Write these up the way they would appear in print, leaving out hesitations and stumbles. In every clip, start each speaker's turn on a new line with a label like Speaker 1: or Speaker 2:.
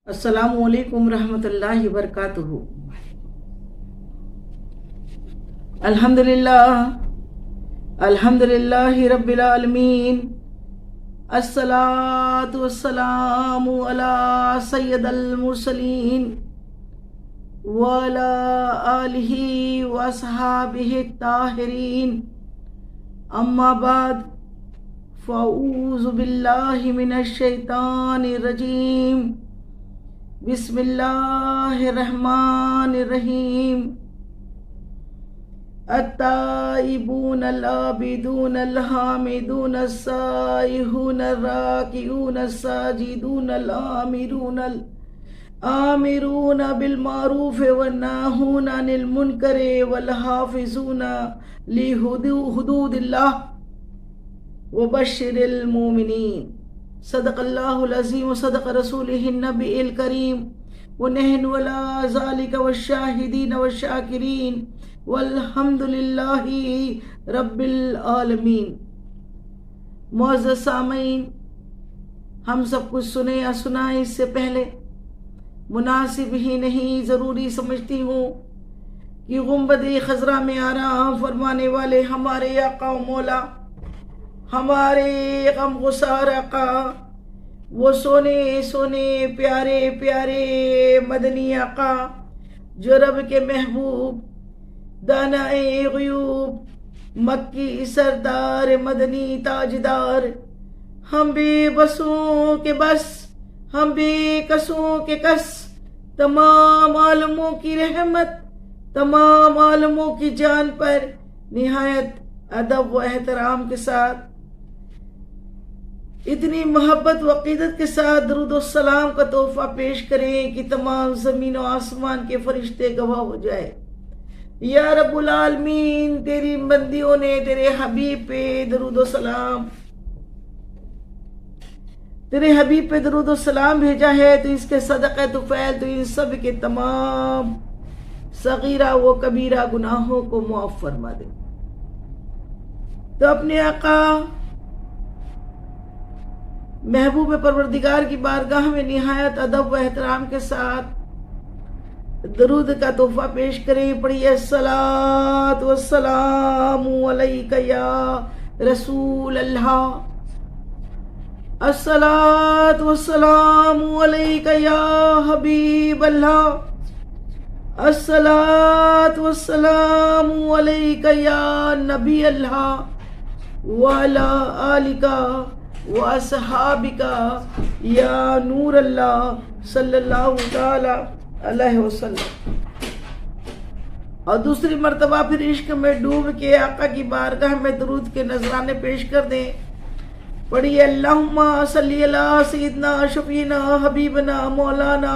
Speaker 1: السلام علیکم ورحمۃ اللہ وبرکاتہ۔ الحمدللہ رب العالمین، الصلاۃ والسلام علی سید المرسلین وعلی آلہ واصحابہ الطاہرین، اما بعد فاعوذ باللہ من الشیطان الرجیم، بسم اللہ الرحمن الرحیم۔ التائبون العابدون الحامدون السائحون الراکعون الساجدون الآمرون بالمعروف والناہون عن المنکر والحافظون لحدود اللہ وبشر المؤمنین۔ صدق اللہ العظیم وصدق رسولہ النبی الکریم، ونحن علی ذلک والشاہدین والشاکرین والحمد للہ رب العالمین۔ معزز سامعین، ہم سب کچھ سنے یا سنائے اس سے پہلے مناسب ہی نہیں ضروری سمجھتی ہوں کہ گنبد خضرا میں آرام فرمانے والے ہمارے آقا و مولا، ہمارے غم گسار آقا، وہ سونے سونے پیارے پیارے مدنی آقا جو رب کے محبوب دانائے غیوب مکی سردار مدنی تاجدار، ہم بے بسوں کے بس، ہم بے کسوں کے کس، تمام عالموں کی رحمت، تمام عالموں کی جان پر نہایت ادب و احترام کے ساتھ، اتنی محبت و عقیدت کے ساتھ درود و سلام کا تحفہ پیش کریں کہ تمام زمین و آسمان کے فرشتے گواہ ہو جائے۔ یا رب العالمین، تیری بندیوں نے تیرے حبیب پہ درود و سلام، تیرے حبیب پہ درود و سلام بھیجا ہے، تو اس کے صدقہ تو فعل تو ان سب کے تمام صغیرہ و کبیرہ گناہوں کو معاف فرما دے۔ تو اپنے آقا محبوب پروردگار کی بارگاہ میں نہایت ادب و احترام کے ساتھ درود کا تحفہ پیش کریں۔ پڑھیے الصلاۃ والسلام علیک یا رسول اللہ، الصلاۃ والسلام علیک یا حبیب اللہ، الصلاۃ والسلام علیک یا نبی اللہ، وعلی آلک وَأَصْحَابِكَ یا نور اللہ صلی اللہ تعالی علیہ وسلم۔ اور دوسری مرتبہ پھر عشق میں ڈوب کے آقا کی بارگاہ میں درود کے نذرانے پیش کر دیں۔ پڑھیے اللہم صلی علی سیدنا شفینا حبیبنا مولانا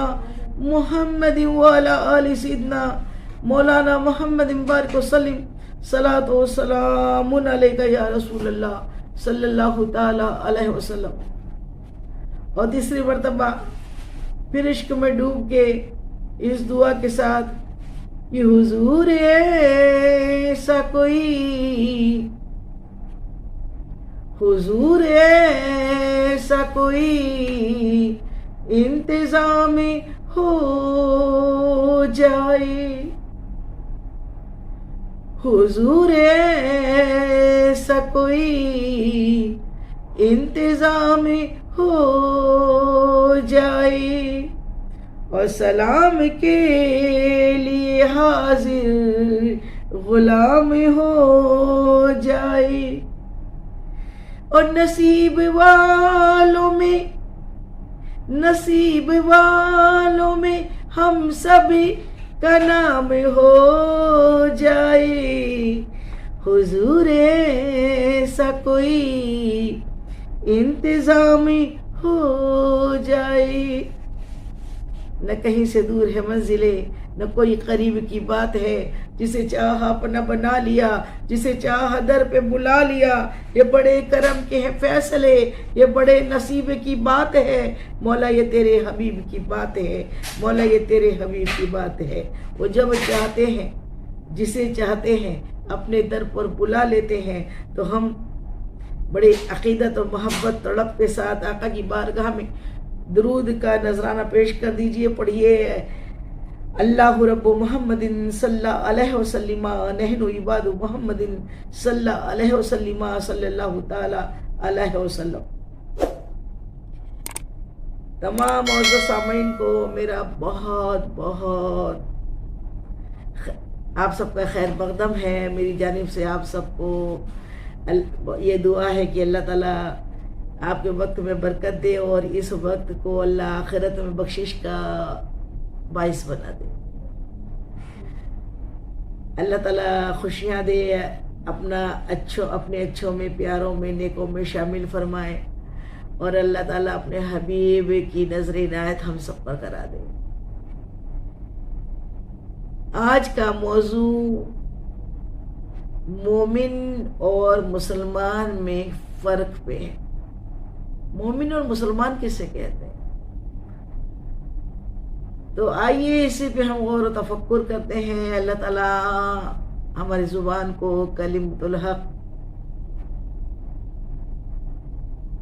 Speaker 1: محمد وعلی آل سیدنا مولانا محمد مبارک وسلم، صلاۃ و سلام علیک یا رسول اللہ صلی اللہ تعالی علیہ وسلم۔ اور تیسری مرتبہ پھر عشق میں ڈوب کے اس دعا کے ساتھ کہ حضور ایسا کوئی، حضور ایسا کوئی انتظام ہو جائے، حضور ایسا کوئی انتظام ہو جائے، اور سلام کے لیے حاضر غلام ہو جائے، اور نصیب والوں میں ہم سب کا نام ہو جائے، حضور ایسا کوئی انتظام ہو جائے۔ نہ کہیں سے دور ہے منزلیں، نہ کوئی قریب کی بات ہے، جسے چاہا اپنا بنا لیا، جسے چاہا در پہ بلا لیا۔ یہ بڑے کرم کے ہیں فیصلے، یہ بڑے نصیب کی بات ہے، مولا یہ تیرے حبیب کی بات ہے، مولا یہ تیرے حبیب کی بات ہے۔ وہ جب چاہتے ہیں، جسے چاہتے ہیں اپنے در پر بلا لیتے ہیں، تو ہم بڑے عقیدت و محبت تڑپ کے ساتھ آقا کی بارگاہ میں درود کا نذرانہ پیش کر دیجئے. پڑھیے اللہ رب محمد صلی اللہ علیہ وسلم نحن عباد محمد صلی اللہ علیہ وسلم صلی اللہ تعالی علیہ وسلم. تمام معزز سامعین کو میرا بہت بہت آپ سب کا خیر مقدم ہے. میری جانب سے آپ سب کو یہ دعا ہے کہ اللہ تعالیٰ آپ کے وقت میں برکت دے اور اس وقت کو اللہ آخرت میں بخشش کا باعث بنا دے. اللہ تعالیٰ خوشیاں دے، اپنے اچھوں میں، پیاروں میں، نیکوں میں شامل فرمائے اور اللہ تعالیٰ اپنے حبیب کی نظر عنایت ہم سب پر کرا دے. آج کا موضوع مومن اور مسلمان میں فرق پہ ہے. مومن اور مسلمان کسے کہتے ہیں؟ تو آئیے اسی پہ ہم غور و تفکر کرتے ہیں. اللہ تعالیٰ ہماری زبان کو کلمۃ الحق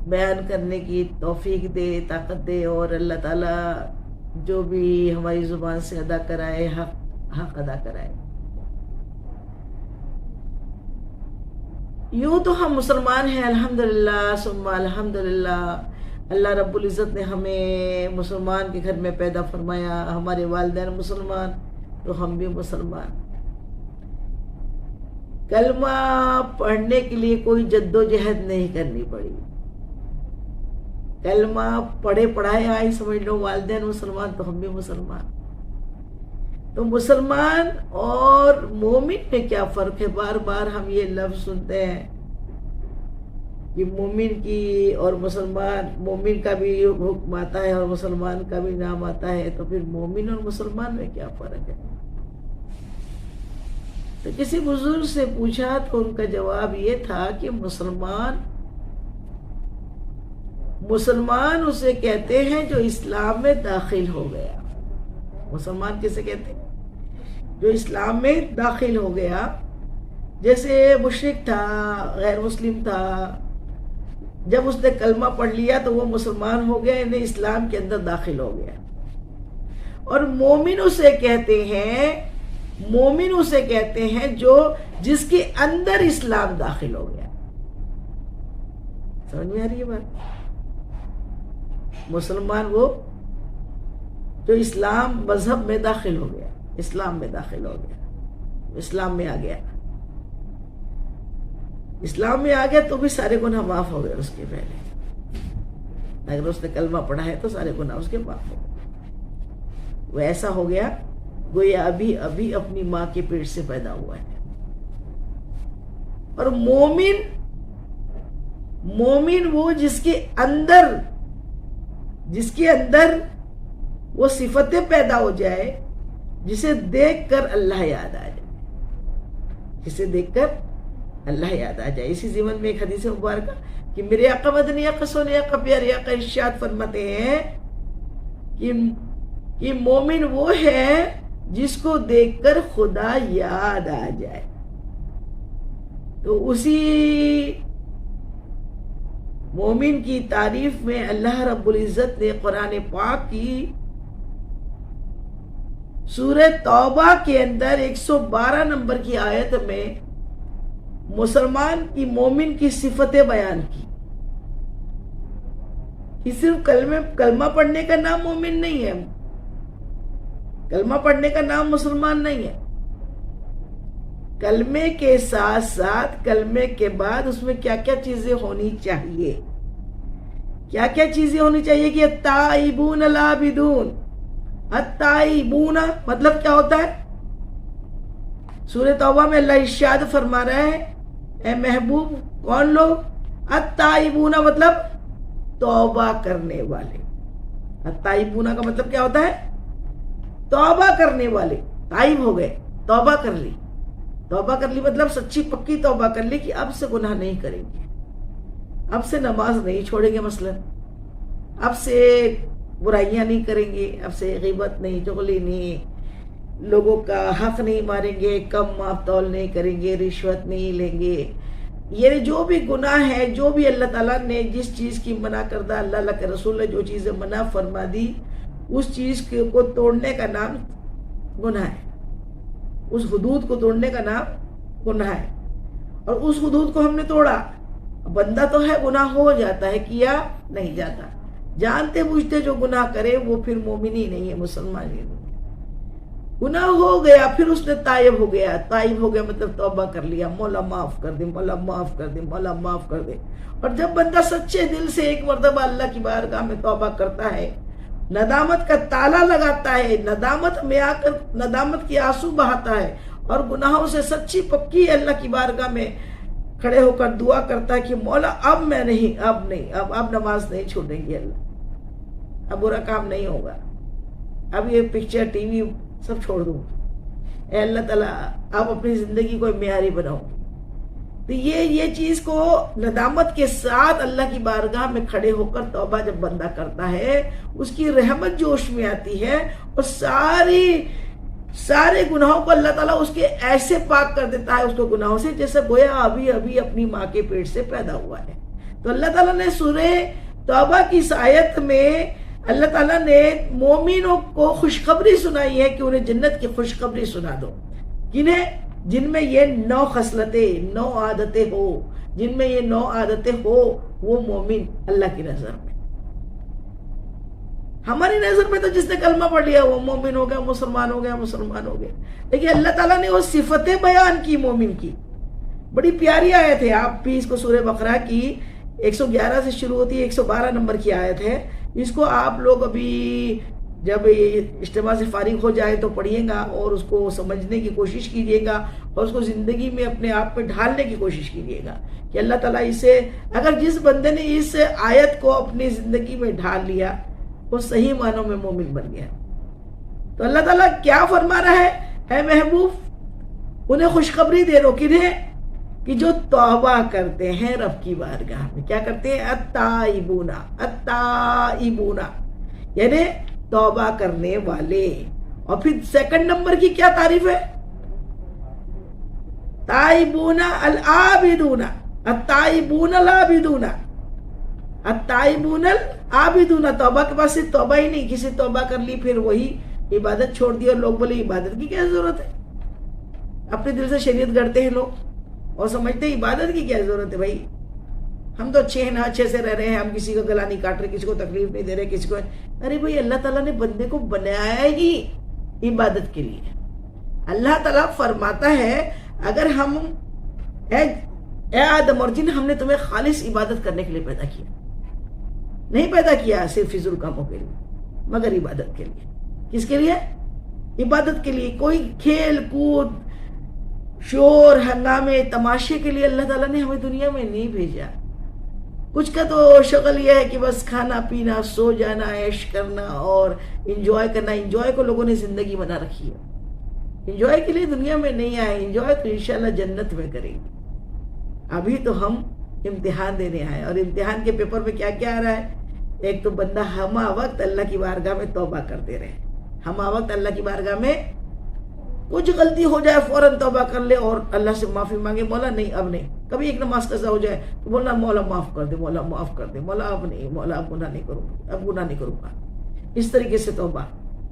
Speaker 1: بیان کرنے کی توفیق دے، طاقت دے، اور اللہ تعالیٰ جو بھی ہماری زبان سے ادا کرائے حق ادا کرائے. یوں تو ہم مسلمان ہیں الحمدللہ ثم الحمدللہ. اللہ رب العزت نے ہمیں مسلمان کے گھر میں پیدا فرمایا، ہمارے والدین مسلمان تو ہم بھی مسلمان. کلمہ پڑھنے کے لیے کوئی جد و جہد نہیں کرنی پڑی. کلمہ پڑھے پڑھائے آئی، سمجھ لو والدین مسلمان تو ہم بھی مسلمان. تو مسلمان اور مومن میں کیا فرق ہے؟ بار بار ہم یہ لفظ سنتے ہیں کہ مومن کی اور مومن کا بھی حکم آتا ہے اور مسلمان کا بھی نام آتا ہے. تو پھر مومن اور مسلمان میں کیا فرق ہے؟ تو کسی بزرگ سے پوچھا تو ان کا جواب یہ تھا کہ مسلمان اسے کہتے ہیں جو اسلام میں داخل ہو گیا. مسلمان کسے کہتے ہیں؟ جو اسلام میں داخل ہو گیا. جیسے مشرک تھا، غیر مسلم تھا، جب اس نے کلمہ پڑھ لیا تو وہ مسلمان ہو گیا، یعنی اسلام کے اندر داخل ہو گیا. اور مومن اسے کہتے ہیں جو جس کے اندر اسلام داخل ہو گیا. سمجھ میں آ رہی ہے بات؟ مسلمان وہ جو اسلام مذہب میں داخل ہو گیا، اسلام میں داخل ہو گیا، اسلام میں آ گیا. اسلام میں آ گیا تو بھی سارے گناہ معاف ہو گئے اس کے پہلے. اگر اس نے کلمہ پڑھا ہے تو سارے گناہ اس کے معاف ہو گئے. وہ ایسا ہو گیا گویا ابھی اپنی ماں کے پیٹ سے پیدا ہوا ہے. اور مومن وہ جس کے اندر وہ صفتیں پیدا ہو جائے جسے دیکھ کر اللہ یاد آ جائے. جسے دیکھ کر اللہ یاد آ جائے. اسی ضمن میں ایک حدیث مبارکہ کہ میرے آقا مدنی آقا سونے آقا پیارے آقا ارشاد فرماتے ہیں کہ مومن وہ ہے جس کو دیکھ کر خدا یاد آ جائے. تو اسی مومن کی تعریف میں اللہ رب العزت نے قرآن پاک کی سورہ توبہ کے اندر 112 نمبر کی آیت میں مسلمان کی مومن کی صفتیں بیان کی. کہ صرف کلمہ پڑھنے کا نام مومن نہیں ہے، کلمہ پڑھنے کا نام مسلمان نہیں ہے. کلمے کے ساتھ ساتھ کلمے کے بعد اس میں کیا کیا چیزیں ہونی چاہیے، کیا کیا چیزیں ہونی چاہیے کہ التائبون العابدون. التائبون مطلب کیا ہوتا ہے؟ سورہ توبہ میں اللہ ارشاد فرما رہا ہے اے محبوب کون لوگ؟ التائبون مطلب توبہ کرنے والے. التائبون کا مطلب کیا ہوتا ہے؟ توبہ کرنے والے. تائب ہو گئے، توبہ کر لی. توبہ کر لی مطلب سچی پکی توبہ کر لی کہ اب سے گناہ نہیں کریں گے، اب سے نماز نہیں چھوڑیں گے، مثلا اب سے برائیاں نہیں کریں گے، اب سے غیبت نہیں، چغلی نہیں، لوگوں کا حق نہیں ماریں گے، کم ماپ تول نہیں کریں گے، رشوت نہیں لیں گے، یہ جو بھی گناہ ہے، جو بھی اللہ تعالیٰ نے جس چیز کی منع کردہ، اللہ کے رسول نے جو چیزیں منع فرما دی، اس چیز کو توڑنے کا نام گناہ ہے، اس حدود کو توڑنے کا نام گناہ ہے۔ اور اس حدود کو ہم نے توڑا، بندہ تو ہے گناہ ہو جاتا ہے، کیا نہیں جاتا۔ جانتے بوجھتے جو گناہ کرے وہ پھر مومن ہی نہیں ہے، مسلمان ہی نہیں ہے۔ گناہ ہو گیا، پھر اس نے تائب ہو گیا، تائب ہو گیا مطلب توبہ کر لیا، مولا معاف کر دے، مولا معاف کر دے، مولا معاف کر دے۔ اور جب بندہ سچے دل سے ایک مرتبہ اللہ کی بارگاہ میں توبہ کرتا ہے، ندامت کا تالا لگاتا ہے، ندامت میں آ کر ندامت کی آنسو بہاتا ہے، اور گناہوں سے سچی پکی اللہ کی بارگاہ میں کھڑے ہو کر دعا کرتا ہے کہ مولا اب میں نہیں، اب نماز نہیں چھوڑیں گے، اللہ اب برا کام نہیں ہوگا، اب یہ پکچر ٹی وی سب چھوڑ دوں، اے اللہ تعالیٰ آپ اپنی زندگی کو معیاری بناؤ۔ تو یہ چیز کو ندامت کے ساتھ اللہ کی بارگاہ میں کھڑے ہو کر توبہ جب بندہ کرتا ہے، اس کی رحمت جوش میں آتی ہے، اور سارے گناہوں کو اللہ تعالیٰ اس کے ایسے پاک کر دیتا ہے اس کو گناہوں سے، جیسے گویا ابھی اپنی ماں کے پیٹ سے پیدا ہوا ہے۔ تو اللہ تعالیٰ نے سورہ توبہ کی اس آیت میں اللہ تعالیٰ نے مومنوں کو خوشخبری سنائی ہے کہ انہیں جنت کی خوشخبری سنا دو، جن میں یہ 9 خصلتیں، 9 عادتیں ہو، جن میں یہ 9 عادتیں ہو، وہ مومن اللہ کی نظر میں، ہماری نظر میں تو جس نے کلمہ پڑھ لیا وہ مومن ہو گیا، مسلمان ہو گیا، لیکن اللہ تعالیٰ نے وہ صفتیں بیان کی مومن کی، بڑی پیاری آیت ہے۔ آپ بھی اس کو سورہ بقرہ کی 111 سے شروع ہوتی ہے، 112 نمبر کی آیت ہے۔ اس کو آپ لوگ ابھی جب اجتماع سے فارغ ہو جائے تو پڑھیے گا، اور اس کو سمجھنے کی کوشش کیجیے گا، اور اس کو زندگی میں اپنے آپ میں ڈھالنے کی کوشش کیجیے گا کہ اللہ تعالیٰ اسے، اگر جس بندے نے اس آیت کو اپنی زندگی میں ڈھال لیا وہ صحیح معنوں میں مومن بن گیا۔ تو اللہ تعالیٰ کیا فرما رہا ہے؟ اے محبوب انہیں خوشخبری دے دو، کنہیں؟ کہ جو توبہ کرتے ہیں رب کی بارگاہ میں، کیا کرتے ہیں؟ التائبون، یعنی توبہ کرنے والے۔ اور پھر سیکنڈ نمبر کی کیا تعریف ہے؟ تائبون العابدون، التائبون العابدون، التائبون العابدون۔ توبہ کے پاس صرف توبہ ہی نہیں، کسی توبہ کر لی پھر وہی عبادت چھوڑ دی، اور لوگ بولے عبادت کی کیا ضرورت ہے؟ اپنے دل سے شریعت گڑھتے ہیں لوگ اور سمجھتے ہیں عبادت کی کیا ضرورت ہے بھائی، ہم تو اچھے ہیں نا، اچھے سے رہ رہے ہیں، ہم کسی کو گلا نہیں کاٹ رہے، کسی کو تکلیف نہیں دے رہے، کسی کو، ارے بھائی اللہ تعالیٰ نے بندے کو بنایا ہی عبادت کے لیے۔ اللہ تعالیٰ فرماتا ہے اگر ہم، اے آدم اور جن، ہم نے تمہیں خالص عبادت کرنے کے لیے پیدا کیا، نہیں پیدا کیا صرف فضول کاموں کے لیے، مگر عبادت کے لیے۔ کس کے لیے؟ عبادت کے لیے۔ کوئی کھیل کود، شور ہنگامے، تماشے کے لیے اللہ تعالیٰ نے ہمیں دنیا میں نہیں بھیجا۔ کچھ کا تو شکل یہ ہے کہ بس کھانا پینا، سو جانا، عیش کرنا اور انجوائے کرنا۔ انجوائے کو لوگوں نے زندگی بنا رکھی ہے، انجوائے کے لیے دنیا میں نہیں آئے، انجوائے تو انشاءاللہ جنت میں کریں گے۔ ابھی تو ہم امتحان دینے آئے، اور امتحان کے پیپر میں کیا کیا آ رہا ہے؟ ایک تو بندہ ہمہ وقت اللہ کی بارگاہ میں توبہ کرتے رہے، ہمہ وقت اللہ کی بارگاہ میں کچھ غلطی ہو جائے فوراً توبہ کر لے اور اللہ سے معافی مانگے، مولا نہیں اب نہیں۔ کبھی ایک نماز قضا ہو جائے تو بولنا مولا معاف کر دے، مولا معاف کر دے، مولا اب نہیں، مولا اب گناہ نہیں کروں گا، اب گناہ نہیں کروں گا، اس طریقے سے توبہ۔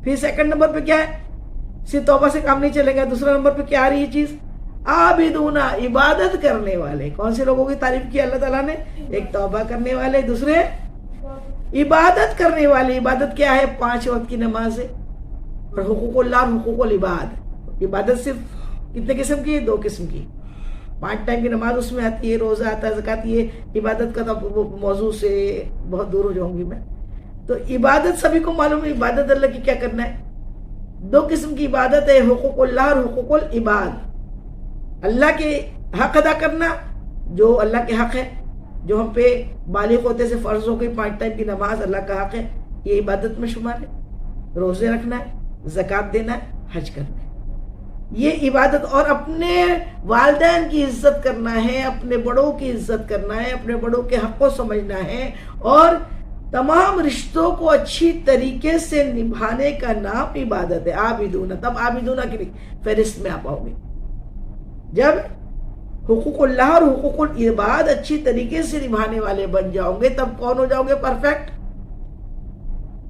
Speaker 1: پھر سیکنڈ نمبر پہ کیا ہے؟ صرف توبہ سے کام نہیں چلے گا، دوسرا نمبر پہ کیا آ رہی ہے چیز؟ عابدون، عبادت کرنے والے۔ کون سے لوگوں کی تعریف کی اللہ تعالیٰ نے؟ ایک توبہ کرنے والے، دوسرے عبادت کرنے والے۔ عبادت کیا ہے؟ 5 وقت کی نماز ہے، اور حقوق اللہ اور حقوق العباد۔ عبادت صرف کتنے قسم کی؟ 2 قسم کی۔ 5 ٹائم کی نماز اس میں آتی ہے، روزہ آتا ہے، زکوٰۃ۔ یہ عبادت کا تو موضوع سے بہت دور ہو جاؤں گی میں۔ تو عبادت سبھی کو معلوم ہے، عبادت اللہ کی کیا کرنا ہے؟ 2 قسم کی عبادت ہے، حقوق اللہ اور حقوق العباد۔ اللہ کے حق ادا کرنا، جو اللہ کے حق ہے، جو ہم پہ بالغ ہوتے سے فرض ہو گئی، 5 ٹائم کی نماز اللہ کا حق ہے، یہ عبادت میں شمار ہے۔ روزے رکھنا ہے، زکوٰۃ دینا ہے، حج کرنا ہے، یہ عبادت۔ اور اپنے والدین کی عزت کرنا ہے، اپنے بڑوں کی عزت کرنا ہے، اپنے بڑوں کے حق کو سمجھنا ہے، اور تمام رشتوں کو اچھی طریقے سے نبھانے کا نام عبادت ہے۔ عابدون، تب عابدون کی فہرست میں آپ آؤ گے جب حقوق اللہ اور حقوق العباد اچھی طریقے سے نبھانے والے بن جاؤ گے، تب کون ہو جاؤ گے؟ پرفیکٹ.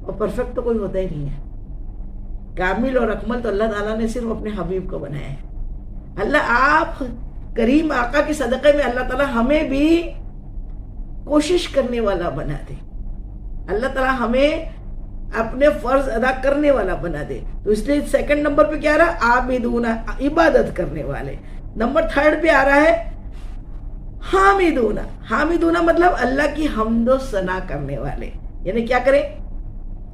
Speaker 1: اور پرفیکٹ تو کوئی ہوتا ہی نہیں ہے. کامل اور اکمل تو اللہ تعالیٰ نے صرف اپنے حبیب کو بنایا ہے. اللہ آپ کریم آقا کے صدقے میں اللہ تعالیٰ ہمیں بھی کوشش کرنے والا بنا دے. اللہ تعالیٰ ہمیں اپنے فرض ادا کرنے والا بنا دے. تو اس لیے سیکنڈ نمبر پہ کیا رہا؟ عابدون، عبادت کرنے والے. نمبر تھرڈ پہ آ رہا ہے حامدون. حامدون مطلب اللہ کی حمد و ثنا کرنے والے. یعنی کیا کریں؟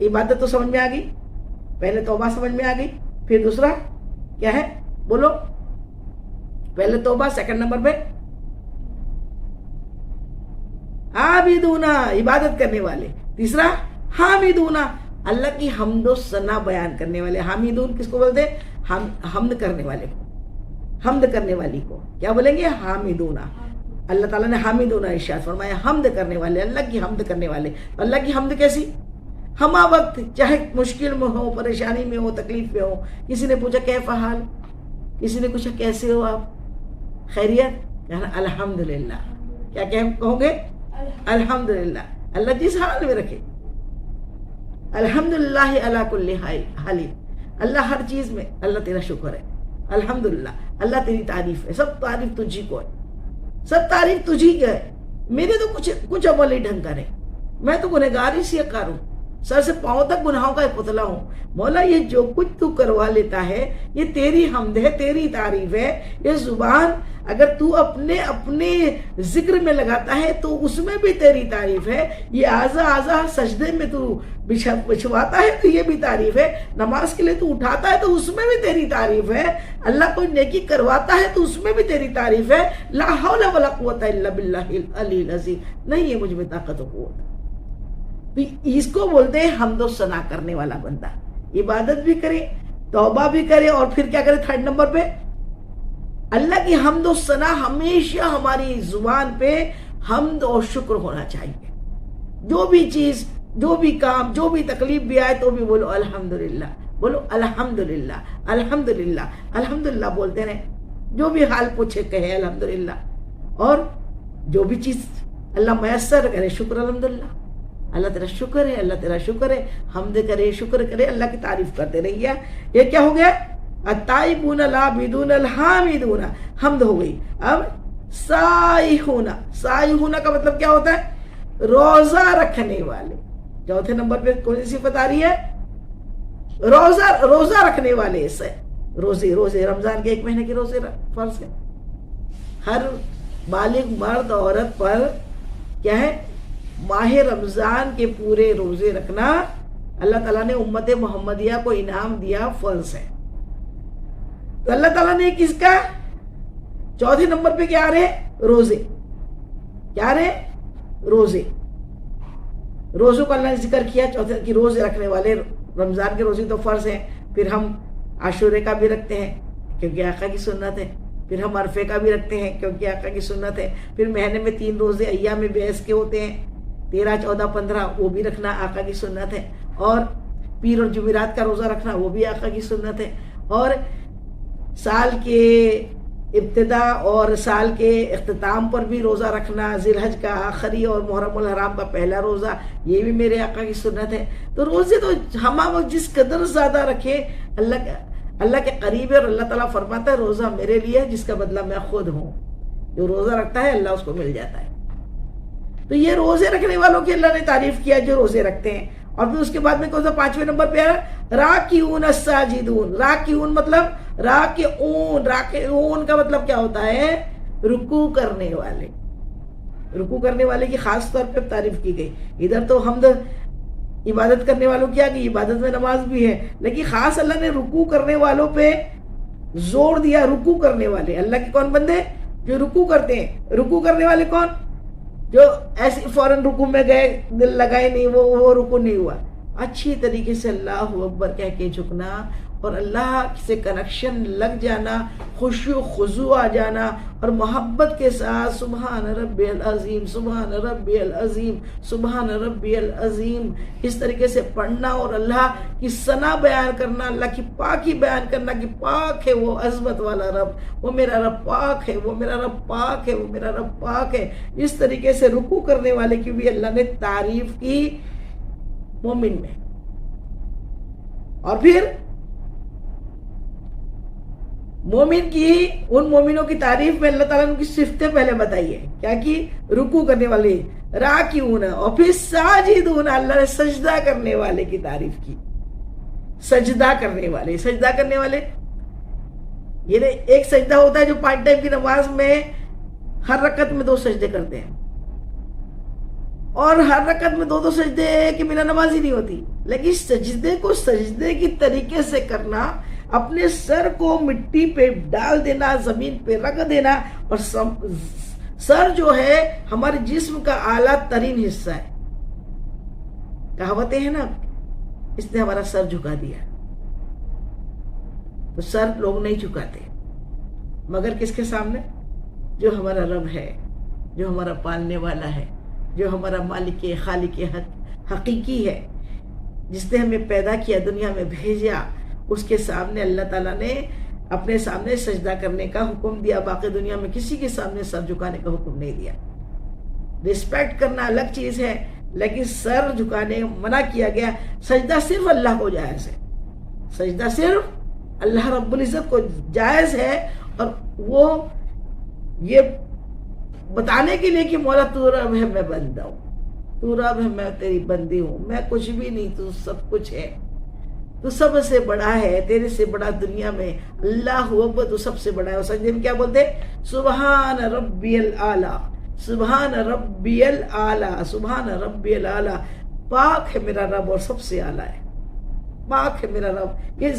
Speaker 1: عبادت تو سمجھ میں آ گئی، پہلے توبہ سمجھ میں آ گئی، پھر دوسرا کیا ہے؟ بولو. پہلے توبہ، سیکنڈ نمبر پہ عابدون، عبادت کرنے والے. تیسرا حامدون، اللہ کی حمد و ثنا بیان کرنے والے. حامدون کس کو بولتے ہیں؟ حمد کرنے والے کو. حمد کرنے والی کو کیا بولیں گے؟ حامدون. اللہ تعالیٰ نے حامدون ارشاد فرمایا، حمد کرنے والے، اللہ کی حمد کرنے والے. اللہ کی حمد کیسی؟ ہما وقت، چاہے مشکل میں ہو، پریشانی میں ہو، تکلیف میں ہو. کسی نے پوچھا کیف حال، کسی نے پوچھا کیسے ہو آپ، خیریت؟ کہنا الحمدللہ. کیا کہو گے؟ الحمدللہ. اللہ جس حال میں رکھے. الحمدللہ علی کل حال، اللہ ہر چیز میں اللہ تیرا شکر ہے. الحمدللہ، اللہ تیری تعریف ہے. سب تعریف تجھی کو ہے، سب تعریف تجھی کا ہے. میرے تو کچھ عمل ہی ڈھنگ کا نہیں. میں تو گنہگار ہی سیاکار ہوں، سر سے پاؤں تک گناہوں کا ایک پتلا ہوں. مولا یہ جو کچھ تو کروا لیتا ہے یہ تیری حمد ہے، تیری تعریف ہے. یہ زبان اگر تو اپنے ذکر میں لگاتا ہے تو اس میں بھی تیری تعریف ہے. یہ اعضا سجدے میں تو بچھواتا ہے تو یہ بھی تعریف ہے. نماز کے لیے تو اٹھاتا ہے تو اس میں بھی تیری تعریف ہے. اللہ کوئی نیکی کرواتا ہے تو اس میں بھی تیری تعریف ہے. لا حول ولا قوت الا باللہ العلی العظیم. نہیں ہے مجھ میں طاقت و قوت. اس کو بولتے ہیں حمد و ثنا کرنے والا بندہ. عبادت بھی کرے، توبہ بھی کرے، اور پھر کیا کرے؟ تھرڈ نمبر پہ اللہ کی حمد و ثنا. ہمیشہ ہماری زبان پہ حمد اور شکر ہونا چاہیے. جو بھی چیز، جو بھی کام، جو بھی تکلیف بھی آئے تو بھی بولو الحمدللہ. بولو الحمدللہ، الحمدللہ، الحمدللہ بولتے رہے. جو بھی حال پوچھے کہے الحمدللہ. اور جو بھی چیز اللہ میسر کرے شکر الحمدللہ. اللہ تیرا شکر ہے، اللہ تیرا شکر ہے. حمد کرے، شکر کرے، اللہ کی تعریف کرتے رہیے. یہ کیا ہو گیا؟ التائبون العابدون الحامدون. حمد ہو گئی. اب سائحون. سائحون کا مطلب کیا ہوتا ہے؟ روزہ رکھنے والے. چوتھے نمبر پہ کون سی صفت آ رہی ہے؟ روزہ رکھنے والے. روزے رمضان کے 1 مہینے کے روزے فرض ہے. ہر بالغ مرد عورت پر کیا ہے؟ ماہ رمضان کے پورے روزے رکھنا اللہ تعالیٰ نے امت محمدیہ کو انعام دیا، فرض ہے. تو اللہ تعالیٰ نے کس کا؟ چوتھے نمبر پہ کیا آ رہے؟ روزے. کیا آ رہے؟ روزے. روزوں کو اللہ نے ذکر کیا چوتھے کی روزے رکھنے والے. رمضان کے روزے تو فرض ہیں، پھر ہم عاشورے کا بھی رکھتے ہیں کیونکہ آقا کی سنت ہے. پھر ہم عرفے کا بھی رکھتے ہیں کیونکہ آقا کی سنت ہے. پھر مہینے میں 3 روزے ایام بیس کے ہوتے ہیں، 13، 14، 15، وہ بھی رکھنا آقا کی سنت ہے. اور پیر اور جمعرات کا روزہ رکھنا وہ بھی آقا کی سنت ہے. اور سال کے ابتدا اور سال کے اختتام پر بھی روزہ رکھنا، ذی الحج کا آخری اور محرم الحرام کا پہلا روزہ، یہ بھی میرے آقا کی سنت ہے. تو روزے تو ہم جس قدر زیادہ رکھے اللہ کے قریب ہے. اور اللہ تعالیٰ فرماتا ہے روزہ میرے لیے ہے جس کا بدلہ میں خود ہوں. جو روزہ رکھتا ہے اللہ اس کو مل جاتا ہے. تو یہ روزے رکھنے والوں کی اللہ نے تعریف کیا جو روزے رکھتے ہیں. اور پھر اس کے بعد میں کون سا 5ویں نمبر پہ آیا؟ راکعون الساجدون. راکعون مطلب راکعون کا مطلب کیا ہوتا ہے؟ رکوع کرنے والے. رکوع کرنے والے کی خاص طور پہ تعریف کی گئی. ادھر تو حمد عبادت کرنے والوں کی آ گئی، عبادت میں نماز بھی ہے، لیکن خاص اللہ نے رکوع کرنے والوں پہ زور دیا. رکوع کرنے والے اللہ کے کون بندے؟ جو رکوع کرتے ہیں. رکوع کرنے والے کون؟ جو ایسے فوراً رکوع میں گئے، دل لگائے نہیں، وہ رکوع نہیں ہوا. اچھی طریقے سے اللہ اکبر کہہ کے جھکنا اور اللہ سے کنیکشن لگ جانا، خشوع و خضوع آ جانا، اور محبت کے ساتھ سبحان ربی العظیم، سبحان ربی العظیم، سبحان ربی العظیم اس طریقے سے پڑھنا، اور اللہ کی ثنا بیان کرنا، اللہ کی پاکی بیان کرنا کہ پاک ہے وہ عظمت والا رب، وہ میرا رب پاک ہے، وہ میرا رب پاک ہے، وہ میرا رب پاک ہے۔ اس طریقے سے رکوع کرنے والے کی بھی اللہ نے تعریف کی مومن میں۔ اور پھر مومن کی، ان مومنوں کی تعریف میں اللہ تعالیٰ نے ان کی صفتیں پہلے بتائی ہے، کیا کی؟ رکوع کرنے والے، راکعون، اور پھر ساجدون، اللہ نے سجدہ کرنے والے کی تعریف کی۔ سجدہ کرنے والے، سجدہ کرنے والے یہ ایک سجدہ ہوتا ہے جو 5 ٹائم کی نماز میں ہر رکعت میں 2 سجدے کرتے ہیں، اور ہر رکعت میں 2 سجدے کہ بنا نماز ہی نہیں ہوتی، لیکن سجدے کو سجدے کی طریقے سے کرنا، اپنے سر کو مٹی پہ ڈال دینا، زمین پہ رکھ دینا، اور سر جو ہے ہمارے جسم کا اعلیٰ ترین حصہ ہے۔ کہاوتیں ہیں نا، اس نے ہمارا سر جھکا دیا، تو سر لوگ نہیں جھکاتے، مگر کس کے سامنے؟ جو ہمارا رب ہے، جو ہمارا پالنے والا ہے، جو ہمارا مالک خالق حقیقی ہے، جس نے ہمیں پیدا کیا، دنیا میں بھیجا، اس کے سامنے اللہ تعالیٰ نے اپنے سامنے سجدہ کرنے کا حکم دیا۔ باقی دنیا میں کسی کے سامنے سر جھکانے کا حکم نہیں دیا۔ ریسپیکٹ کرنا الگ چیز ہے، لیکن سر جھکانے منع کیا گیا۔ سجدہ صرف اللہ کو جائز ہے، سجدہ صرف اللہ رب العزت کو جائز ہے، اور وہ یہ بتانے کے لیے کہ مولا تو رب ہے، میں بندہ ہوں، تو رب ہے، میں تیری بندی ہوں، میں کچھ بھی نہیں، تو سب کچھ ہے، تو سب سے بڑا ہے، تیرے سے بڑا دنیا میں اللہ اکبر، تو سب سے بڑا ہے۔ اور سجدے میں کیا بولتے؟ سبحان ربی الاعلیٰ، سبحان ربی الاعلیٰ، سبحان ربی الاعلیٰ، پاک ہے میرا رب اور سب سے اعلیٰ ہے، پاک ہے میرا رب۔ یہ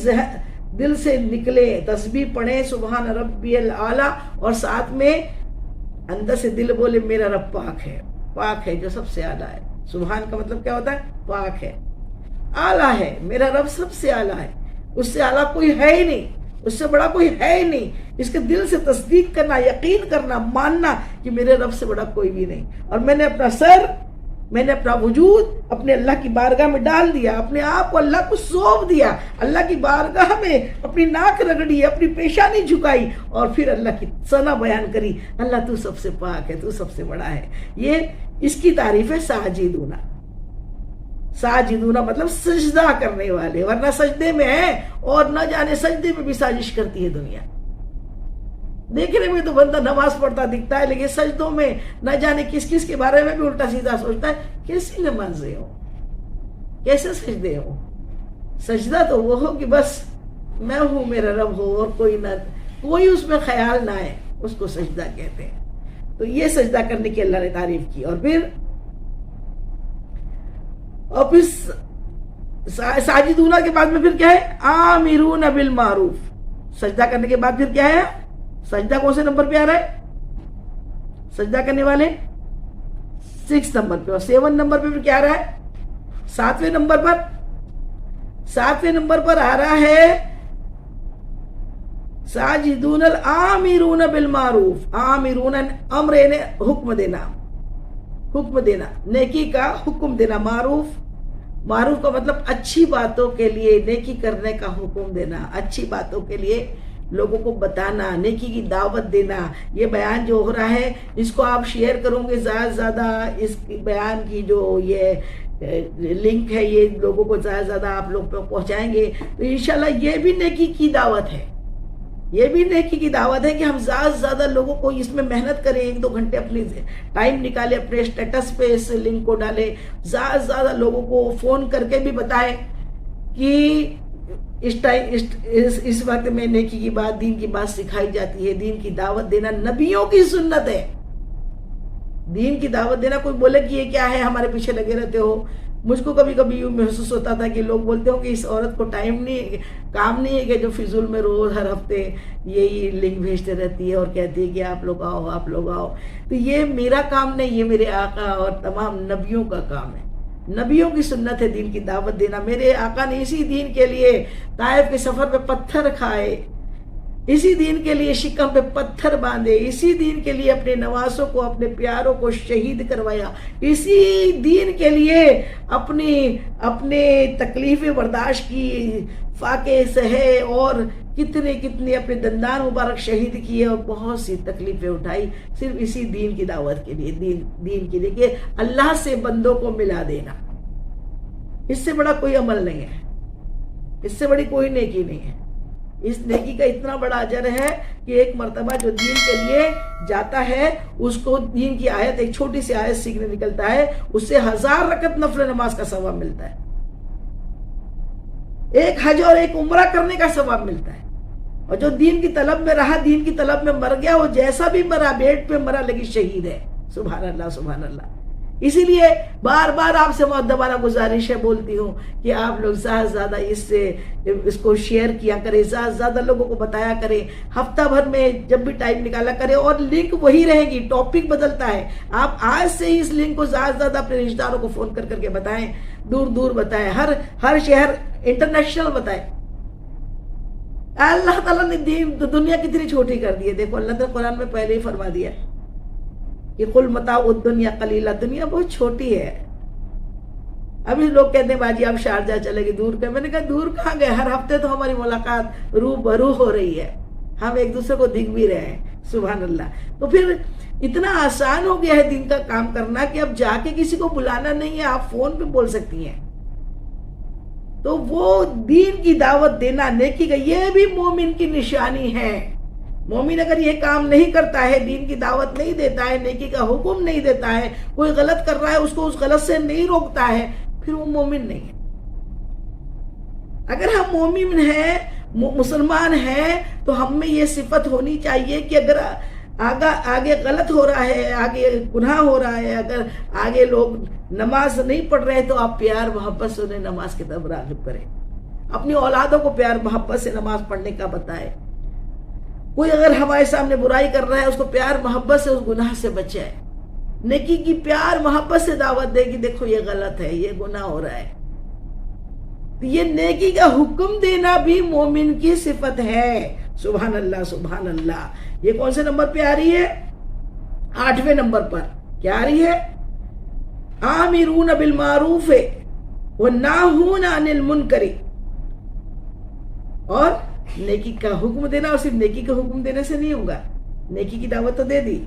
Speaker 1: دل سے نکلے، تسبیح پڑھیں سبحان ربی الاعلیٰ، اور ساتھ میں اندر سے دل بولے میرا رب پاک ہے، پاک ہے جو سب سے اعلیٰ ہے۔ سبحان کا مطلب کیا ہوتا ہے؟ پاک ہے، اعلیٰ ہے، میرا رب سب سے اعلیٰ ہے، اس سے اعلیٰ کوئی ہے ہی نہیں، اس سے بڑا کوئی ہے ہی نہیں۔ اس کے دل سے تصدیق کرنا، یقین کرنا، ماننا کہ میرے رب سے بڑا کوئی بھی نہیں، اور میں نے اپنا سر، میں نے اپنا وجود اپنے اللہ کی بارگاہ میں ڈال دیا، اپنے آپ کو اللہ کو سونپ دیا، اللہ کی بارگاہ میں اپنی ناک رگڑی، اپنی پیشانی جھکائی، اور پھر اللہ کی ثنا بیان کری، اللہ تو سب سے پاک ہے، تو سب سے بڑا ہے۔ یہ اس کی تعریف ہے ساجدون۔ ساجدون مطلب سجدہ کرنے والے، ورنہ سجدے میں ہے، اور نہ جانے سجدے میں بھی سازش کرتی ہے دنیا۔ دیکھنے میں تو بندہ نماز پڑھتا دکھتا ہے، لیکن سجدوں میں نہ جانے کس کس کے بارے میں بھی الٹا سیدھا سوچتا ہے۔ کیسی نمازیں ہو، کیسے سجدے ہو؟ سجدہ تو وہ ہو کہ بس میں ہوں، میرا رب ہو، اور کوئی نہ، کوئی اس میں خیال نہ ہے، اس کو سجدہ کہتے ہیں۔ تو یہ سجدہ کرنے کی اللہ نے تعریف کی۔ اور پھر ساجدون کے بعد میں پھر کیا ہے؟ آمرون بالمعروف۔ سجدہ کرنے کے بعد پھر کیا ہے؟ سجدہ کون سے نمبر پہ آ رہا ہے؟ سجدہ کرنے والے 6 نمبر پہ، اور 7 نمبر پہ پھر کیا آ رہا ہے؟ 7ویں نمبر پر، 7ویں نمبر پر آ رہا ہے ساجدون الآمرون بالمعروف۔ آمرون امر یعنی حکم دینا، حکم دینا، نیکی کا حکم دینا۔ معروف کا مطلب اچھی باتوں کے لیے نیکی کرنے کا حکم دینا، اچھی باتوں کے لیے لوگوں کو بتانا، نیکی کی دعوت دینا۔ یہ بیان جو ہو رہا ہے اس کو آپ شیئر کروں گے زیادہ سے زیادہ، اس بیان کی جو یہ لنک ہے یہ لوگوں کو زیادہ سے زیادہ آپ لوگ پہ پہنچائیں گے، تو انشاءاللہ یہ بھی نیکی کی دعوت ہے، یہ بھی نیکی کی دعوت ہے کہ ہم زیادہ سے زیادہ لوگوں کو اس میں محنت کریں، 1-2 گھنٹے اپنی ٹائم نکالے، اپنے اسٹیٹس پہ اس لنک کو ڈالیں، زیادہ سے زیادہ لوگوں کو فون کر کے بھی بتائیں کہ اس وقت میں نیکی کی بات، دین کی بات سکھائی جاتی ہے۔ دین کی دعوت دینا نبیوں کی سنت ہے، دین کی دعوت دینا۔ کوئی بولے کہ یہ کیا ہے، ہمارے پیچھے لگے رہتے ہو۔ مجھ کو کبھی کبھی یوں محسوس ہوتا تھا کہ لوگ بولتے ہو کہ اس عورت کو ٹائم نہیں، کام نہیں ہے کہ جو فضول میں روز ہر ہفتے یہی لنک بھیجتے رہتی ہے اور کہتی ہے کہ آپ لوگ آؤ، آپ لوگ آؤ۔ تو یہ میرا کام نہیں، یہ میرے آقا اور تمام نبیوں کا کام ہے۔ نبیوں کی سنت ہے دین کی دعوت دینا. میرے آقا نے اسی دین کے لیے طائف کے سفر پہ پتھر کھائے، اسی دین کے لیے شکم پہ پتھر باندھے، اسی دین کے لیے اپنے نواسوں کو، اپنے پیاروں کو شہید کروایا، اسی دین کے لیے اپنے تکلیفیں برداشت کی، فاقے سہے، اور کتنے اپنے دندان مبارک شہید کیے، اور بہت سی تکلیفیں اٹھائی صرف اسی دین کی دعوت کے لیے، دین کے لیے کہ اللہ سے بندوں کو ملا دینا. اس سے بڑا کوئی عمل نہیں ہے، اس سے بڑی کوئی نیکی نہیں ہے. اس نیکی کا اتنا بڑا اجر ہے کہ ایک مرتبہ جو دین کے لیے جاتا ہے اس کو دین کی آیت، ایک چھوٹی سی آیت سیکھنے نکلتا ہے، اس سے 1000 رکعت نفل نماز کا ثواب ملتا ہے، ایک حج اور ایک عمرہ کرنے کا ثواب ملتا ہے. اور جو دین کی طلب میں رہا، دین کی طلب میں مر گیا، وہ جیسا بھی مرا، بیٹ پہ مرا لیکن شہید ہے. سبحان اللہ سبحان اللہ. اسی لیے بار بار آپ سے مؤدبانہ گزارش ہے، بولتی ہوں کہ آپ لوگ زیادہ سے زیادہ اس کو شیئر کیا کریں، زیادہ سے زیادہ لوگوں کو بتایا کریں، ہفتہ بھر میں جب بھی ٹائم نکالا کریں. اور لنک وہی رہے گی، ٹاپک بدلتا ہے. آپ آج سے ہی اس لنک کو زیادہ سے زیادہ اپنے رشتہ داروں کو فون کر کے بتائیں، دور دور بتائیں، ہر شہر انٹرنیشنل بتائیں. اللہ تعالیٰ نے دنیا کتنی چھوٹی کر دی ہے. دیکھو اللہ نے قرآن میں پہلے ہی فرما دیا کہ قل متاع الدنیا قلیلہ، دنیا بہت چھوٹی ہے. ابھی لوگ کہتے ہیں باجی آپ شارجہ چلے گی، دور کا. میں نے کہا دور کہاں گئے، ہر ہفتے تو ہماری ملاقات روبرو ہو رہی ہے، ہم ایک دوسرے کو دکھ بھی رہے ہیں. سبحان اللہ. تو پھر اتنا آسان ہو گیا ہے دین کا کام کرنا کہ اب جا کے کسی کو بلانا نہیں ہے، آپ فون پہ بول سکتی ہیں. تو وہ دین کی دعوت دینا، نیکی کا، یہ بھی مومن کی نشانی ہے. مومن اگر یہ کام نہیں کرتا ہے، دین کی دعوت نہیں دیتا ہے، نیکی کا حکم نہیں دیتا ہے، کوئی غلط کر رہا ہے اس کو اس غلط سے نہیں روکتا ہے، پھر وہ مومن نہیں ہے. اگر ہم مومن ہیں، مسلمان ہیں، تو ہم میں یہ صفت ہونی چاہیے کہ اگر آگے غلط ہو رہا ہے، آگے گناہ ہو رہا ہے، اگر آگے لوگ نماز نہیں پڑھ رہے تو آپ پیار محبت سے انہیں نماز کی طرف راغب کریں. اپنی اولادوں کو پیار محبت سے نماز پڑھنے کا بتائیں. کوئی اگر ہمارے سامنے برائی کر رہا ہے اس کو پیار محبت سے اس گناہ سے بچائے. نیکی کی پیار محبت سے دعوت دے کہ دیکھو یہ غلط ہے، یہ گناہ ہو رہا ہے. یہ نیکی کا حکم دینا بھی مومن کی صفت ہے. سبحان اللہ سبحان اللہ. یہ کون سے نمبر پہ آ رہی ہے؟ 8ویں نمبر پر. کیا آ رہی ہے؟ آمرون بالمعروف والناہون عن المنکر. اور نیکی کا حکم دینا، اور صرف نیکی کا حکم دینے سے نہیں ہوگا، نیکی کی دعوت تو دے دی،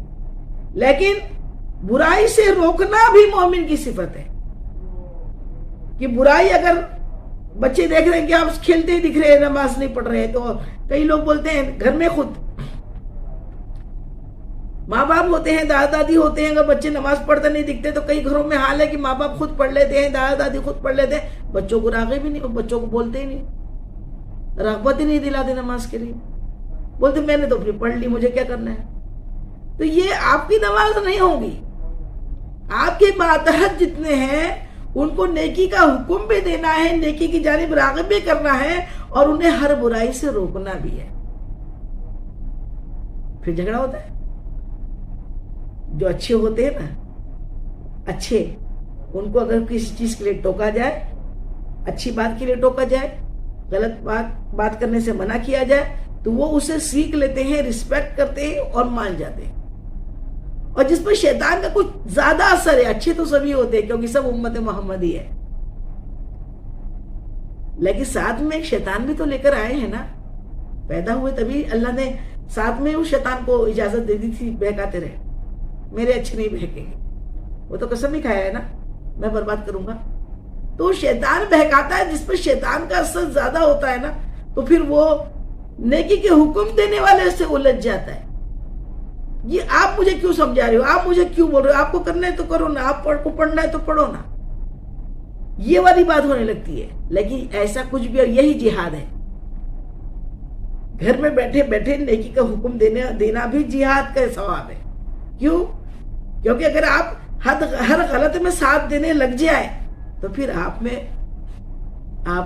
Speaker 1: لیکن برائی سے روکنا بھی مومن کی صفت ہے. کہ برائی اگر بچے دیکھ رہے ہیں کہ آپ کھیلتے ہی دکھ رہے ہیں، نماز نہیں پڑھ رہے ہیں، تو کئی لوگ بولتے ہیں گھر میں خود ماں باپ ہوتے ہیں، دادا دادی ہوتے ہیں، اگر بچے نماز پڑھتے نہیں دکھتے تو کئی گھروں میں حال ہے کہ ماں باپ خود پڑھ لیتے ہیں، دادا دادی خود پڑھ لیتے ہیں، بچوں کو راغب بھی نہیں، بچوں کو بولتے ہی نہیں، رغبت ہی نہیں دلاتے نماز کے لیے. بولتے میں نے تو اپنی پڑھ لی، مجھے کیا کرنا ہے. تو یہ آپ کی نماز نہیں ہوگی. آپ کے ماتحت جتنے ہیں ان کو نیکی کا حکم بھی دینا ہے، نیکی کی جانب راغب بھی کرنا ہے، اور انہیں ہر برائی سے روکنا بھی ہے. پھر جھگڑا ہوتا ہے. جو اچھے ہوتے ہیں نا، اچھے، ان کو اگر کسی چیز کے لیے ٹوکا جائے، اچھی بات کے لیے ٹوکا جائے، غلط بات کرنے سے منع کیا جائے، تو وہ اسے سیکھ لیتے ہیں، رسپیکٹ کرتے ہیں اور مان جاتے ہیں. اور جس پر شیطان کا کچھ زیادہ اثر ہے، اچھے تو سبھی ہوتے ہیں کیونکہ سب امت محمدی ہے، لیکن ساتھ میں ایک شیطان بھی تو لے کر آئے ہیں نا. پیدا ہوئے تبھی اللہ نے ساتھ میں اس شیطان کو اجازت دے دی تھی، بہکاتے رہے، میرے اچھے نہیں بہکیں گے. وہ تو قسم ہی کھایا ہے نا، میں برباد کروں گا. تو شیطان بہکاتا ہے، جس پر شیطان کا اثر زیادہ ہوتا ہے نا، تو پھر وہ نیکی کے حکم دینے والے سے الجھ جاتا ہے. یہ آپ مجھے کیوں سمجھا رہے ہو، آپ مجھے کیوں بول رہے ہو، آپ کو کرنا ہے تو کرو نا، آپ کو پڑھنا ہے تو پڑھو نا، یہ والی بات ہونے لگتی ہے. لیکن ایسا کچھ بھی، یہی جہاد ہے. گھر میں بیٹھے بیٹھے نیکی کا حکم دینا بھی جہاد کا ثواب ہے. کیوں؟ کیونکہ اگر آپ ہر غلط میں ساتھ دینے لگ جائے تو پھر آپ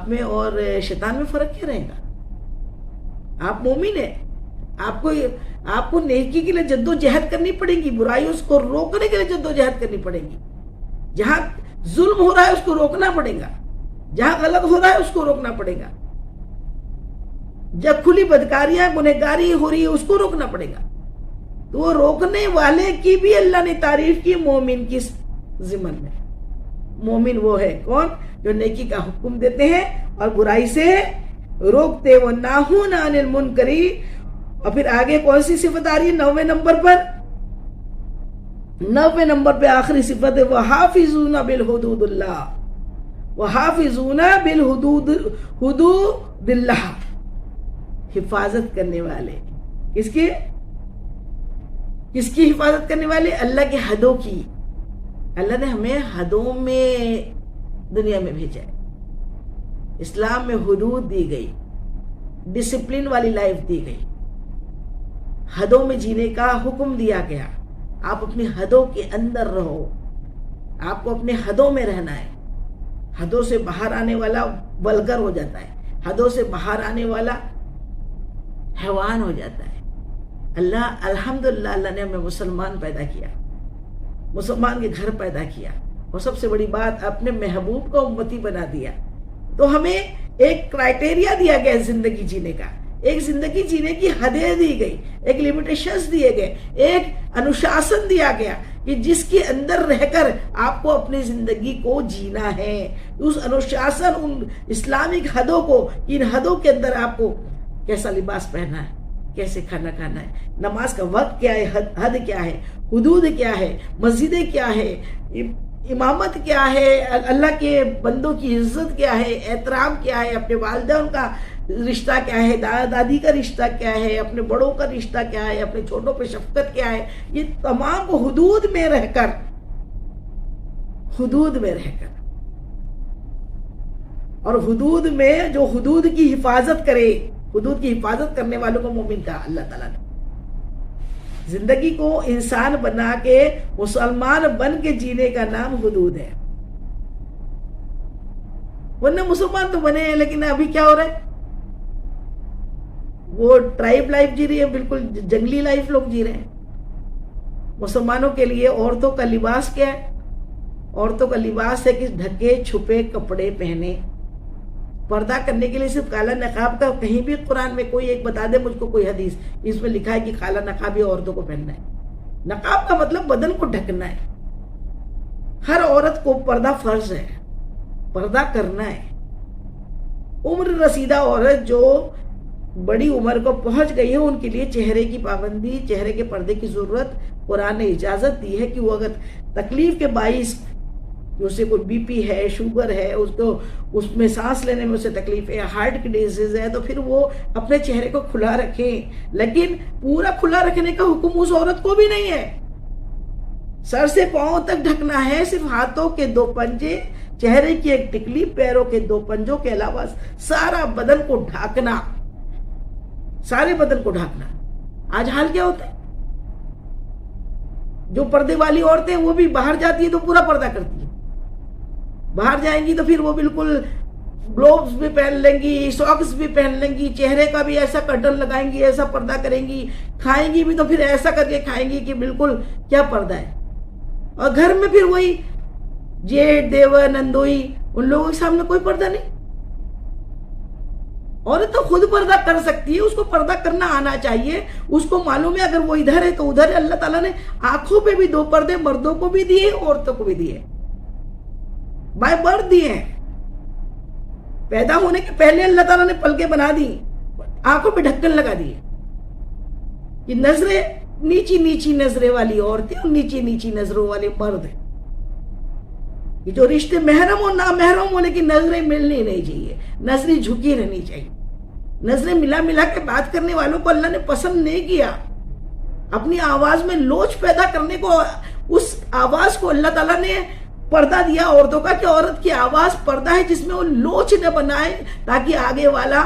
Speaker 1: میں اور شیطان میں فرق کیا رہے گا. آپ مومن ہیں، آپ کو نیکی کے لیے جد و جہد کرنی پڑے گی، برائیوں کو روکنے کے لیے جد و جہد کرنی پڑے گی. جہاں ظلم ہو رہا ہے اس کو روکنا پڑے گا، جہاں غلط ہو رہا ہے اس کو روکنا پڑے گا، جب کھلی بدکاریاں گنہگاری ہو رہی ہے اس کو روکنا پڑے گا۔ تو وہ روکنے والے کی بھی اللہ نے تعریف کی مومن کی ضمن میں۔ مومن وہ ہے کون؟ جو نیکی کا حکم دیتے ہیں اور برائی سے روکتے، وَالنَّاهُونَ عَنِ الْمُنْكَرِ۔ اور پھر آگے کون سی صفت آ رہی ہے 9ویں نمبر پر؟ 9ویں نمبر پہ آخری صفت ہے وَحَافِظُونَ بِالْحُدُودِ اللَّهِ، وَحَافِظُونَ بِالْحُدُودِ اللَّهِ، حفاظت کرنے والے۔ کس کی حفاظت کرنے والے؟ اللہ کے حدوں کی۔ اللہ نے ہمیں حدوں میں دنیا میں بھیجا ہے، اسلام میں حدود دی گئی، ڈسپلن والی لائف دی گئی، حدوں میں جینے کا حکم دیا گیا۔ آپ اپنی حدوں کے اندر رہو، آپ کو اپنے حدوں میں رہنا ہے۔ حدوں سے باہر آنے والا ولگر ہو جاتا ہے، حدوں سے باہر آنے والا حیوان ہو جاتا ہے۔ الحمدللہ اللہ نے ہمیں مسلمان پیدا کیا، مسلمان کے گھر پیدا کیا، اور سب سے بڑی بات اپنے محبوب کا امتی بنا دیا۔ تو ہمیں ایک کرائٹیریا دیا گیا زندگی جینے کا، ایک زندگی جینے کی حدیں دی گئی، ایک لیمیٹیشنز دیے گئے، ایک انوشاسن دیا گیا کہ جس کے اندر رہ کر آپ کو اپنی زندگی کو جینا ہے۔ اس انوشاسن، ان اسلامک حدوں کو، ان حدوں کے اندر آپ کو کیسا لباس پہننا ہے، کیسے کھانا کھانا ہے، نماز کا وقت کیا ہے، حد کیا ہے، حدود کیا ہے، مسجدیں کیا ہے، امامت کیا ہے، اللہ کے بندوں کی عزت کیا ہے، احترام کیا ہے، اپنے والدین کا رشتہ کیا ہے، دادا دادی کا رشتہ کیا ہے، اپنے بڑوں کا رشتہ کیا ہے، اپنے چھوٹوں پہ شفقت کیا ہے، یہ تمام کو حدود میں رہ کر اور حدود میں جو حدود کی حفاظت کرے، حدود کی حفاظت کرنے والوں کو مومن کہا اللہ تعالیٰ نے۔ زندگی کو انسان بنا کے مسلمان بن کے جینے کا نام حدود ہے۔ ورنہ مسلمان تو بنے ہیں لیکن ابھی کیا ہو رہا ہے؟ وہ ٹرائب لائف جی رہی ہے، بالکل جنگلی لائف لوگ جی رہے ہیں۔ مسلمانوں کے لیے عورتوں کا لباس کیا ہے؟ عورتوں کا لباس ہے کہ ڈھکے چھپے کپڑے پہنے، پردہ کرنے کے لیے صرف کالا نقاب کا کہیں بھی قرآن میں کوئی ایک بتا دے مجھ کو کوئی حدیث اس میں لکھا ہے کہ کالا نقاب ہی عورتوں کو پہننا ہے۔ نقاب کا مطلب بدن کو ڈھکنا ہے۔ ہر عورت کو پردہ فرض ہے، پردہ کرنا ہے۔ عمر رسیدہ عورت جو بڑی عمر کو پہنچ گئی ہے ان کے لیے چہرے کی پابندی، چہرے کے پردے کی ضرورت قرآن نے اجازت دی ہے کہ وہ اگر تکلیف کے باعث اسے کوئی بی پی ہے، شوگر ہے، اس میں سانس لینے میں اسے تکلیف ہے، ہارٹ کی ڈیزیز ہے، تو پھر وہ اپنے چہرے کو کھلا رکھیں۔ لیکن پورا کھلا رکھنے کا حکم اس عورت کو بھی نہیں ہے۔ سر سے پاؤں تک ڈھکنا ہے، صرف ہاتھوں کے 2 پنجے، چہرے کی ایک ٹکلی، پیروں کے 2 پنجوں کے علاوہ سارا بدن کو ڈھانکنا، سارے بدن کو ڈھانکنا۔ آج حال کیا ہوتا ہے؟ جو پردے والی عورتیں وہ بھی باہر جاتی ہے تو پورا پردہ کرتی ہے، باہر جائیں گی تو پھر وہ بالکل گلوبز بھی پہن لیں گی، ساکس بھی پہن لیں گی، چہرے کا بھی ایسا کرٹن لگائیں گی، ایسا پردہ کریں گی، کھائیں گی بھی تو پھر ایسا کر کے کھائیں گی کہ بالکل کیا پردہ ہے۔ اور گھر میں پھر وہی جیٹ دیور نندوئی، ان لوگوں کے سامنے کوئی پردہ نہیں۔ عورت تو خود پردہ کر سکتی ہے، اس کو پردہ کرنا آنا چاہیے، اس کو معلوم ہے اگر وہ ادھر ہے تو ادھر ہے۔ اللہ تعالیٰ نے آنکھوں پہ بھی 2 پردے مردوں کو بھی دیے، عورتوں کو بھی دیے، بائی برتھ دیے ہیں۔ پیدا ہونے کے پہلے اللہ تعالیٰ نے پلکیں بنا دی، آنکھوں پہ ڈھکن لگا دیے کہ نظریں نیچی نیچی نظریں والی عورتیں اور نیچی نیچی نظروں والے مرد ہیں۔ یہ جو رشتے محرم اور نامحرم ہو لیکن نظریں ملنی نہیں چاہیے، نظریں جھکی رہنی چاہیے۔ نظریں ملا ملا کے بات کرنے والوں کو اللہ نے پسند نہیں کیا۔ اپنی آواز میں لوچ پیدا کرنے کو، اس آواز کو اللہ تعالیٰ نے پردہ دیا عورتوں کا کہ عورت کی آواز پردہ ہے جس میں وہ لوچ نہ بنائے تاکہ آگے والا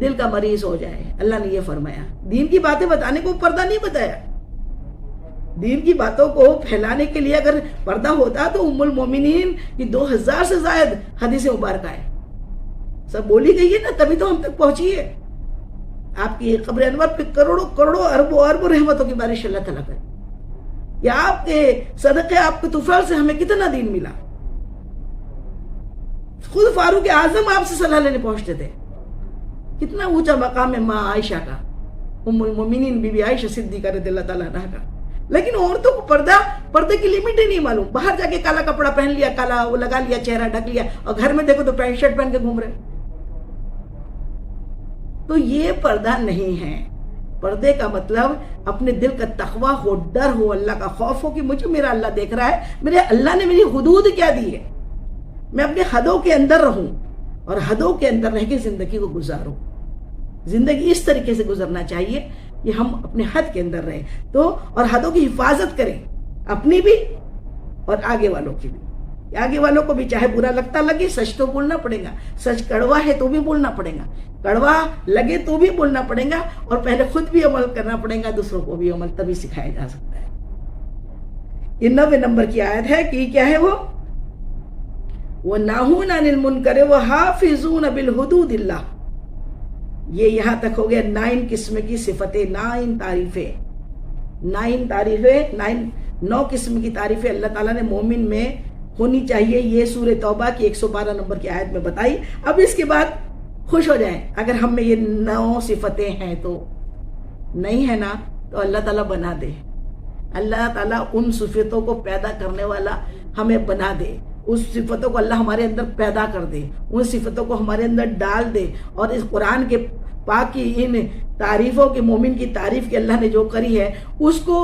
Speaker 1: دل کا مریض ہو جائے۔ اللہ نے یہ فرمایا، دین کی باتیں بتانے کو پردہ نہیں بتایا۔ دین کی باتوں کو پھیلانے کے لیے اگر پردہ ہوتا تو ام المومنین کی 2000 سے زائد حدیث مبارکہ ہے، سب بولی گئی ہے نا، تبھی تو ہم تک پہنچی ہے۔ آپ کی قبر انور پہ کروڑوں کروڑوں اربوں رحمتوں کی بارش اللہ تعالیٰ کرے، یا آپ کے صدقے، آپ کے طفیل سے ہمیں کتنا دین ملا۔ خود فاروق اعظم آپ سے صلاح لینے پہنچتے تھے. کتنا اونچا مقام ہے ماں عائشہ کا، ام المومنین بی بی عائشہ صدیقہ رضی اللہ تعالیٰ عنہ کا. لیکن عورتوں کو پردے کی لمٹ ہی نہیں معلوم. باہر جا کے کالا کپڑا پہن لیا، کالا وہ لگا لیا، چہرہ ڈھک لیا، اور گھر میں دیکھو تو پینٹ شرٹ پہن کے گھوم رہے. تو یہ پردہ نہیں ہے. پردے کا مطلب اپنے دل کا تقویٰ ہو، ڈر ہو، اللہ کا خوف ہو کہ مجھے میرا اللہ دیکھ رہا ہے، میرے اللہ نے میری حدود کیا دی ہے، میں اپنے حدوں کے اندر رہوں اور حدوں کے اندر رہ کے زندگی کو گزاروں. زندگی اس طریقے سے گزرنا چاہیے کہ ہم اپنے حد کے اندر رہیں تو، اور حدوں کی حفاظت کریں، اپنی بھی اور آگے والوں کی بھی. آگے والوں کو بھی چاہے برا لگتا لگے، سچ تو بولنا پڑے گا. سچ کڑوا ہے تو بھی بولنا پڑے گا، کڑوا لگے تو بھی بولنا پڑے گا، اور پہلے خود بھی عمل کرنا پڑے گا، دوسروں کو بھی عمل تبھی سکھایا جا سکتا ہے. یہ 90 نمبر کی آیت ہے کہ کیا ہے وہ وَنَاهُونَ عَنِ الْمُنْكَرِ وَحَافِظُونَ بِالْحُدُودِ اللَّهِ. یہ یہاں تک ہو گیا 9 قسم کی صفتیں، 9 تعریفیں، 9 قسم کی تعریفیں اللہ تعالیٰ نے مومن میں ہونی چاہیے. یہ سورہ توبہ کی 112 نمبر کی آیت میں بتائی. اب اس کے بعد خوش ہو جائیں اگر ہم میں یہ 9 صفتیں ہیں تو. نہیں ہے نا تو اللہ تعالیٰ بنا دے. اللہ تعالیٰ ان صفتوں کو پیدا کرنے والا ہمیں بنا دے. اس صفتوں کو اللہ ہمارے اندر پیدا کر دے، ان صفتوں کو ہمارے اندر ڈال دے. اور اس قرآن کے پاک کی ان تعریفوں کے، مومن کی تعریف کے اللہ نے جو کری ہے اس کو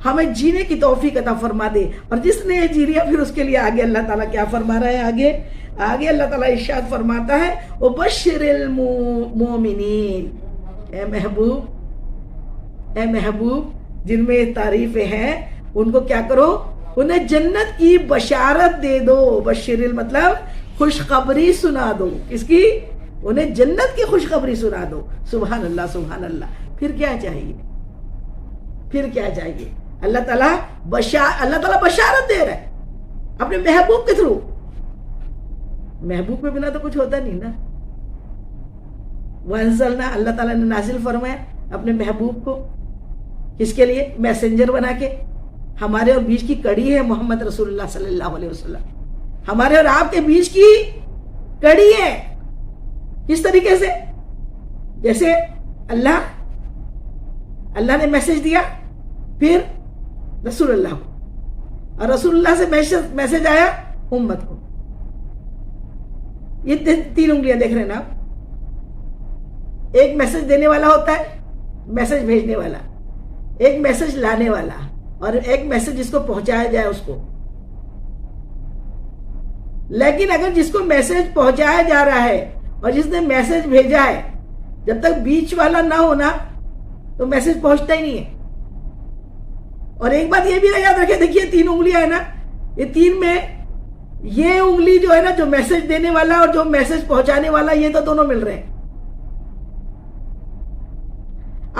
Speaker 1: ہمیں جینے کی توفیق عطا فرما دے. اور جس نے یہ جی لیا پھر اس کے لیے آگے اللہ تعالیٰ کیا فرما رہا ہے؟ آگے اللہ تعالیٰ ارشاد فرماتا ہے وَبَشِّرِ الْمُؤْمِنِينَ. اے محبوب جن میں تعریفیں ہیں ان کو کیا کرو؟ انہیں جنت کی بشارت دے دو. بشر مطلب خوشخبری سنا دو. کس کی؟ انہیں جنت کی خوشخبری سنا دو. سبحان اللہ سبحان اللہ. پھر کیا چاہیے؟ پھر کیا چاہیے؟ اللہ تعالیٰ بشارت دے رہا ہے اپنے محبوب کے تھرو. محبوب کے بنا تو کچھ ہوتا نہیں نا. وَأَنزَلْنَا، اللہ تعالیٰ نے نازل فرمایا اپنے محبوب کو. کس کے لیے؟ میسنجر بنا کے. ہمارے اور بیچ کی کڑی ہے محمد رسول اللہ صلی اللہ علیہ وسلم. ہمارے اور آپ کے بیچ کی کڑی ہے. کس طریقے سے؟ جیسے اللہ نے میسج دیا، پھر رسول اللہ کو، اور رسول اللہ سے میسج آیا امت کو. یہ 3 انگلیاں دیکھ رہے ہیں نا. ایک میسج دینے والا ہوتا ہے، میسج بھیجنے والا، ایک میسج لانے والا، اور ایک میسج جس کو پہنچایا جائے اس کو. لیکن اگر جس کو میسج پہنچایا جا رہا ہے اور جس نے میسج بھیجا ہے، جب تک بیچ والا نہ ہونا تو میسج پہنچتا ہی نہیں ہے. اور ایک بات یہ بھی یاد رکھے، دیکھیے 3 انگلیاں ہیں نا، یہ 3 میں یہ انگلی جو ہے نا، جو میسج دینے والا اور جو میسج پہنچانے والا، یہ تو دونوں مل رہے ہیں.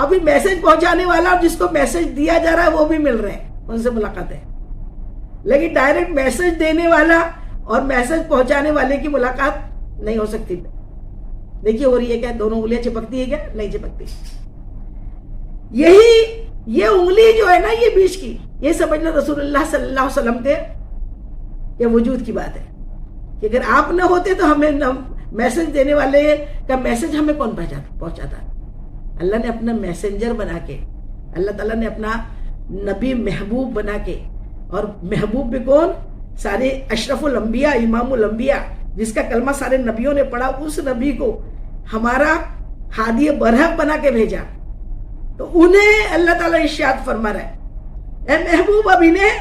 Speaker 1: ابھی میسج پہنچانے والا اور جس کو میسج دیا جا رہا ہے وہ بھی مل رہے ہیں، ان سے ملاقات ہے. لیکن ڈائریکٹ میسج دینے والا اور میسج پہنچانے والے کی ملاقات نہیں ہو سکتی. دیکھیے ہو رہی ہے کیا؟ دونوں انگلیاں چپکتی ہے کیا؟ نہیں چپکتی. یہ انگلی جو ہے نا، یہ بیچ کی، یہ سمجھ لو رسول اللہ صلی اللہ علیہ وسلم کے یہ وجود کی بات ہے کہ اگر آپ نہ ہوتے تو ہمیں میسج دینے والے کا میسج ہمیں کون پہنچاتا؟ اللہ نے اپنا میسنجر بنا کے، اللہ تعالیٰ نے اپنا نبی محبوب بنا کے. اور محبوب بھی کون؟ سارے اشرف الانبیاء، امام الانبیاء، جس کا کلمہ سارے نبیوں نے پڑھا، اس نبی کو ہمارا ہادی برحق بنا کے بھیجا. تو انہیں اللہ تعالیٰ ارشاد فرما رہا ہے اے محبوب اب انہیں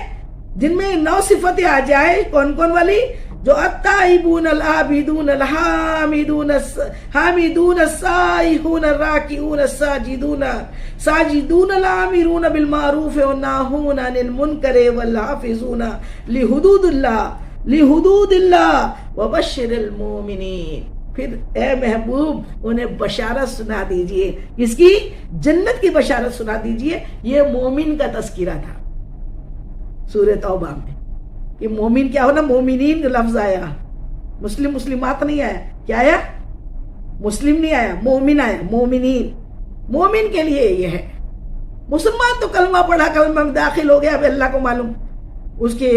Speaker 1: جن میں 9 صفتیں آ جائے. کون کون والی؟ جو التائبون العابدون الحامدون الحامدون السائحون الراکعون الساجدون ساجدون الامرون بالمعروف والناہون عن المنکر والحافظون لحدود اللہ وبشر المؤمنین. پھر اے محبوب انہیں بشارت سنا دیجئے. اس کی؟ جنت کی بشارت سنا دیجئے. یہ مومن کا تذکرہ تھا سورہ توبہ میں کہ مومن کیا ہونا. مومنین لفظ آیا، مسلمات نہیں آیا. کیا آیا؟ مسلم نہیں آیا، مومن آیا. مومنین، مومن کے لیے یہ ہے. مسلمان تو کلمہ پڑھا، کلمہ میں داخل ہو گیا، اب اللہ کو معلوم اس کے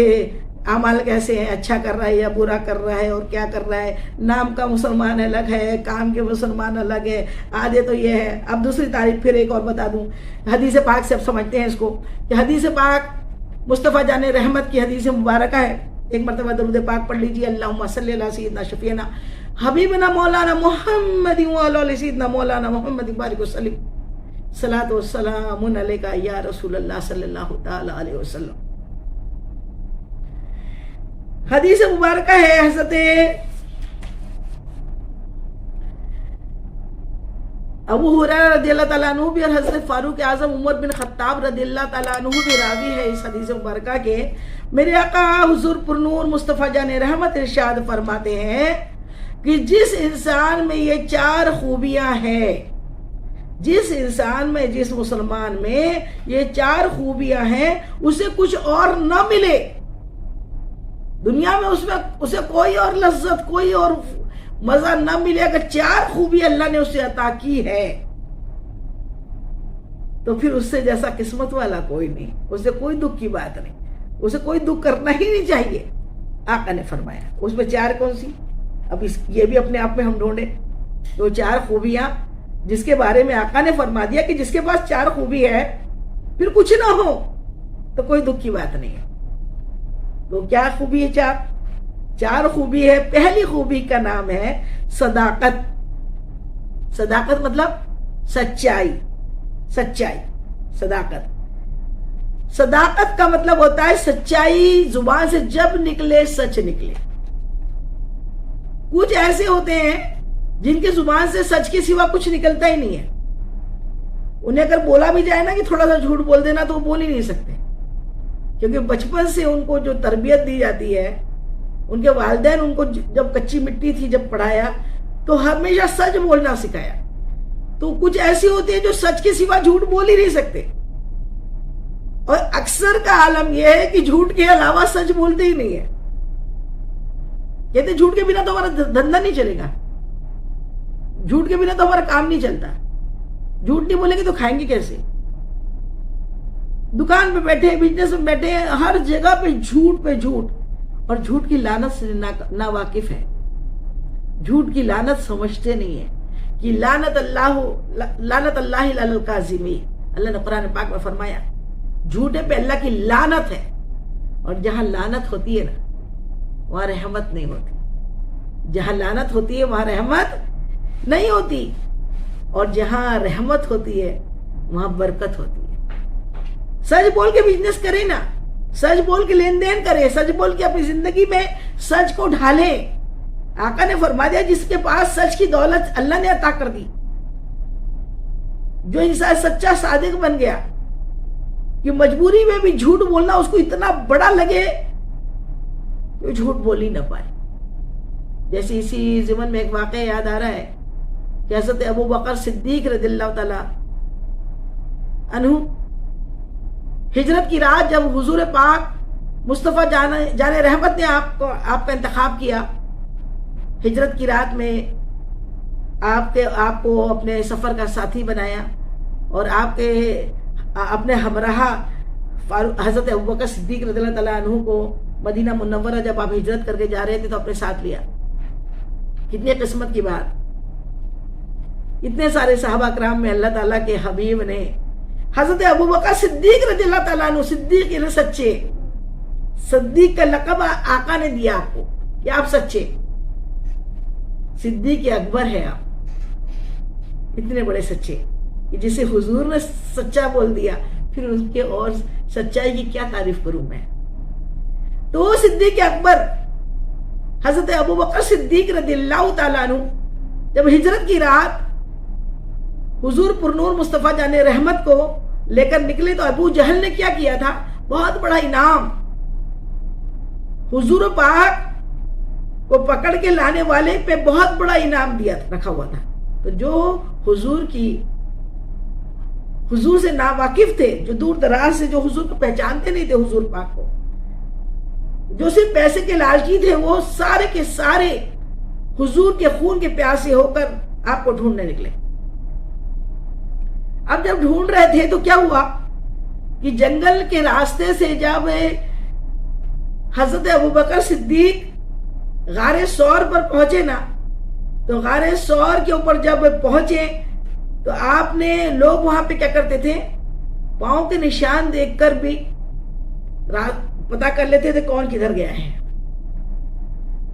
Speaker 1: اعمال کیسے ہیں, اچھا کر رہا ہے یا برا کر رہا ہے, اور کیا کر رہا ہے. نام کا مسلمان الگ ہے, کام کے مسلمان الگ ہے. آدھے تو یہ ہے. اب دوسری تعریف پھر ایک اور بتا دوں. حدیث پاک سے اب سمجھتے ہیں اس کو, کہ حدیث پاک مصطفیٰ جان رحمت کی حدیث مبارکہ ہے. ایک مرتبہ درود پاک پڑھ لیجیے. اللہم صلی علی سیدنا شفیعنا حبیبنا مولانا محمد وعلی سیدنا مولانا محمد بارک وسلم صلاۃ والسلام علیکہ یا رسول اللہ صلی اللہ تعالی علیہ وسلم. حدیث مبارکہ ہے حضرت ابو ہریرہ رضی اللہ تعالیٰ عنہ بھی اور حضرت فاروق اعظم عمر بن خطاب رضی اللہ تعالیٰ عنہ بھی راوی ہے اس حدیث مبارکہ کے. میرے آقا حضور پرنور مصطفیٰ جان رحمت ارشاد فرماتے ہیں کہ جس انسان میں یہ 4 خوبیاں ہیں, جس انسان میں, جس مسلمان میں یہ 4 خوبیاں ہیں, اسے کچھ اور نہ ملے دنیا میں, اسے کوئی اور لذت, کوئی اور مزہ نہ ملے. اگر 4 خوبی اللہ نے اسے عطا کی ہے تو پھر اس سے جیسا قسمت والا کوئی نہیں. اسے کوئی دکھ کی بات نہیں, اسے کوئی دکھ کرنا ہی نہیں چاہیے. آقا نے فرمایا اس میں 4 کون سی, اب یہ بھی اپنے آپ میں ہم ڈھونڈے. تو 4 خوبیاں جس کے بارے میں آقا نے فرما دیا کہ جس کے پاس 4 خوبی ہے پھر کچھ نہ ہو تو کوئی دکھ کی بات نہیں ہے. تو کیا خوبی ہے؟ 4 خوبی ہے. پہلی خوبی کا نام ہے صداقت. صداقت مطلب سچائی, سچائی, صداقت. صداقت کا مطلب ہوتا ہے سچائی. زبان سے جب نکلے سچ نکلے. کچھ ایسے ہوتے ہیں جن کے زبان سے سچ کے سوا کچھ نکلتا ہی نہیں ہے. انہیں اگر بولا بھی جائے نا کہ تھوڑا سا جھوٹ بول دینا تو وہ بول ہی نہیں سکتے, کیونکہ بچپن سے ان کو جو تربیت دی جاتی ہے, ان کے والدین ان کو جب کچی مٹی تھی جب پڑھایا تو ہمیشہ سچ بولنا سکھایا. تو کچھ ایسے ہوتے ہیں جو سچ کے سوا جھوٹ بول ہی نہیں سکتے, اور اکثر کا عالم یہ ہے کہ جھوٹ کے علاوہ سچ بولتے ہی نہیں ہے. کہتے جھوٹ کے بنا تو ہمارا دھندا نہیں چلے گا, جھوٹ کے بنا تو ہمارا کام نہیں چلتا. جھوٹ نہیں بولیں گے تو کھائیں گے کیسے؟ دکان پہ بیٹھے, بزنس میں بیٹھے, ہر جگہ پہ جھوٹ, اور جھوٹ کی لعنت سے نا واقف ہے. جھوٹ کی لعنت سمجھتے نہیں ہے کہ لعنت اللہ علی الکاذبین. اللہ نے قرآن پاک میں فرمایا جھوٹے پہ اللہ کی لعنت ہے, اور جہاں لعنت ہوتی ہے نا وہاں رحمت نہیں ہوتی. جہاں لعنت ہوتی ہے وہاں رحمت نہیں ہوتی, اور جہاں رحمت ہوتی ہے وہاں برکت ہوتی ہے. سچ بول کے بزنس کرے نا, سچ بول کے لین دین کرے, سچ بول کے اپنی زندگی میں سچ کو ڈھالے. آقا نے فرما دیا جس کے پاس سچ کی دولت اللہ نے عطا کر دی, جو انسان سچا صادق بن گیا کہ مجبوری میں بھی جھوٹ بولنا اس کو اتنا بڑا لگے کہ جھوٹ بول ہی نہ پائے. جیسے اسی ضمن میں ایک واقعہ یاد آ رہا ہے کہ حضرت ابو بکر صدیق رضی اللہ تعالی عنہ ہجرت کی رات جب حضور پاک مصطفیٰ جان رحمت نے آپ کا انتخاب کیا, ہجرت کی رات میں آپ کو اپنے سفر کا ساتھی بنایا, اور آپ کے اپنے ہمراہ حضرت ابوبکر صدیق رضی اللہ تعالیٰ عنہ کو مدینہ منورہ جب آپ ہجرت کر کے جا رہے تھے تو اپنے ساتھ لیا. کتنی قسمت کی بات. اتنے سارے صحابہ کرام میں اللہ تعالیٰ کے حبیب نے حضرت ابوبکر صدیق رضی اللہ تعالیٰ عنہ, صدیق یعنی سچے, صدیق کا لقب آقا نے دیا آپ کو کہ آپ سچے, صدیق اکبر ہے آپ, اتنے بڑے سچے کہ جسے حضور نے سچا بول دیا پھر ان کے اور سچائی کی کیا تعریف کروں میں. تو وہ صدیق اکبر حضرت ابوبکر صدیق رضی اللہ تعالیٰ عنہ جب ہجرت کی رات حضور پرنور مصطفیٰ جان رحمت کو لے کر نکلے تو ابو جہل نے کیا کیا تھا, بہت بڑا انعام حضور پاک کو پکڑ کے لانے والے پہ بہت بڑا انعام دیا رکھا ہوا تھا. تو جو حضور سے ناواقف تھے, جو دور دراز سے, جو حضور کو پہچانتے نہیں تھے, حضور پاک کو, جو صرف پیسے کے لالچی تھے, وہ سارے کے سارے حضور کے خون کے پیاسے ہو کر آپ کو ڈھونڈنے نکلے. اب جب ڈھونڈ رہے تھے تو کیا ہوا کہ جنگل کے راستے سے جب حضرت ابوبکر صدیق غار ثور پر پہنچے نا، تو غار ثور کے اوپر جب پہنچے تو آپ نے، لوگ وہاں پہ کیا کرتے تھے، پاؤں کے نشان دیکھ کر بھی پتا کر لیتے تھے کون کدھر گیا ہے.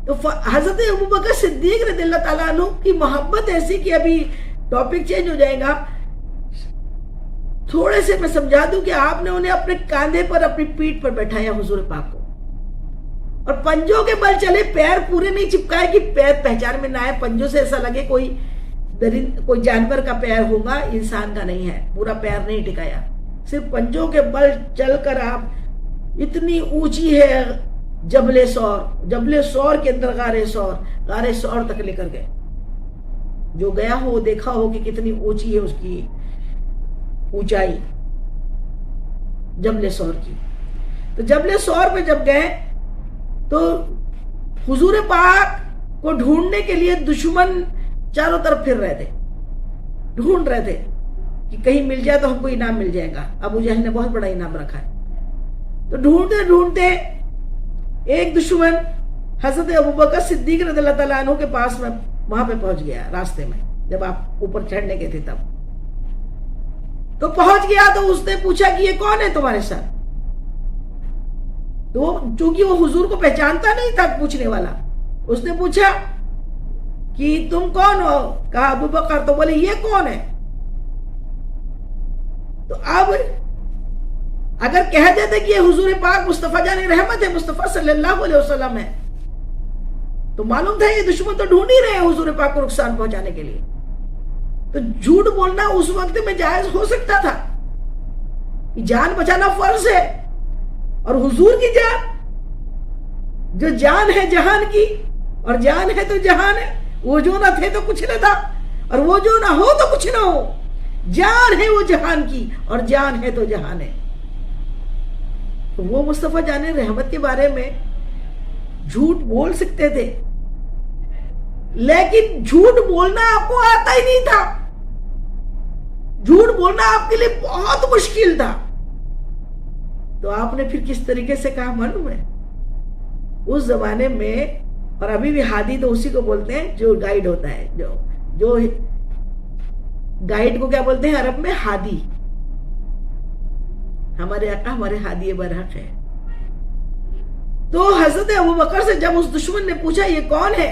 Speaker 1: تو حضرت ابوبکر صدیق رضی اللہ تعالیٰ عنہ کی محبت ایسی کہ ابھی ٹاپک چینج ہو جائے گا، تھوڑے سے میں سمجھا دوں کہ آپ نے انہیں اپنے کاندھے پر، اپنی پیٹھ پر بیٹھایا حضور پاک کو، اور پنجوں کے بل چلے، پیر پورے نہیں چپکائے کہ پیر پہچان میں نہ آئے، پنجوں سے ایسا لگے کوئی جانور کا پیر ہوگا، انسان کا نہیں ہے، پورا پیر نہیں ٹکایا، صرف پنجوں کے بل چل کر آپ، اتنی اونچی ہے جبل ثور، جبل ثور کے اندر غار ثور تک لے کر گئے. جو گیا ہو وہ دیکھا ہو کہ کتنی اونچی ہے اس کی اونچائی جبل ثور کی. تو جبل ثور پہ جب گئے تو حضور پاک کو ڈھونڈنے کے لیے دشمن چاروں طرف پھر رہے تھے، ڈھونڈ رہے تھے کہ کہیں مل جائے تو ہم کو انعام مل جائے گا. ابو جہل نے بہت بڑا انعام رکھا ہے. تو ڈھونڈتے ڈھونڈتے ایک دشمن حضرت ابوبکر صدیق رضی اللہ تعالیٰ عنہ کے پاس میں وہاں پہ پہنچ گیا راستے میں، جب آپ اوپر چڑھنے کے تھے تب تو پہنچ گیا. تو اس نے پوچھا کہ یہ کون ہے تمہارے ساتھ؟ تو چونکہ وہ حضور کو پہچانتا نہیں تھا پوچھنے والا، اس نے پوچھا کہ تم کون ہو؟ کہا ابوبکر. تو بولے یہ کون ہے؟ تو اب اگر کہہ دیتے کہ یہ حضور پاک مصطفیٰ جان رحمت ہے، مصطفیٰ صلی اللہ علیہ وسلم ہے، تو معلوم تھا یہ دشمن تو ڈھونڈ ہی رہے ہیں حضور پاک کو نقصان پہنچانے کے لیے. تو جھوٹ بولنا اس وقت میں جائز ہو سکتا تھا کہ جان بچانا فرض ہے، اور حضور کی جان، جو جان ہے جہان کی، اور جان ہے تو جہان ہے، وہ جو نہ تھے تو کچھ نہ تھا، اور وہ جو نہ ہو تو کچھ نہ ہو. جان ہے وہ جہان کی، اور جان ہے تو جہان ہے. وہ مصطفیٰ جان رحمت کے بارے میں جھوٹ بول سکتے تھے، لیکن جھوٹ بولنا آپ کو آتا ہی نہیں تھا. جھوٹ بولنا آپ کے لیے بہت مشکل تھا. تو آپ نے پھر کس طریقے سے کہا معلوم ہے؟ اس زمانے میں، اور ابھی بھی ہادی تو اسی کو بولتے ہیں جو گائیڈ ہوتا ہے، جو گائیڈ کو کیا بولتے ہیں عرب میں؟ ہادی. ہمارے آقا ہمارے ہادی برحق ہے. تو حضرت ابوبکر سے جب اس دشمن نے پوچھا یہ کون ہے،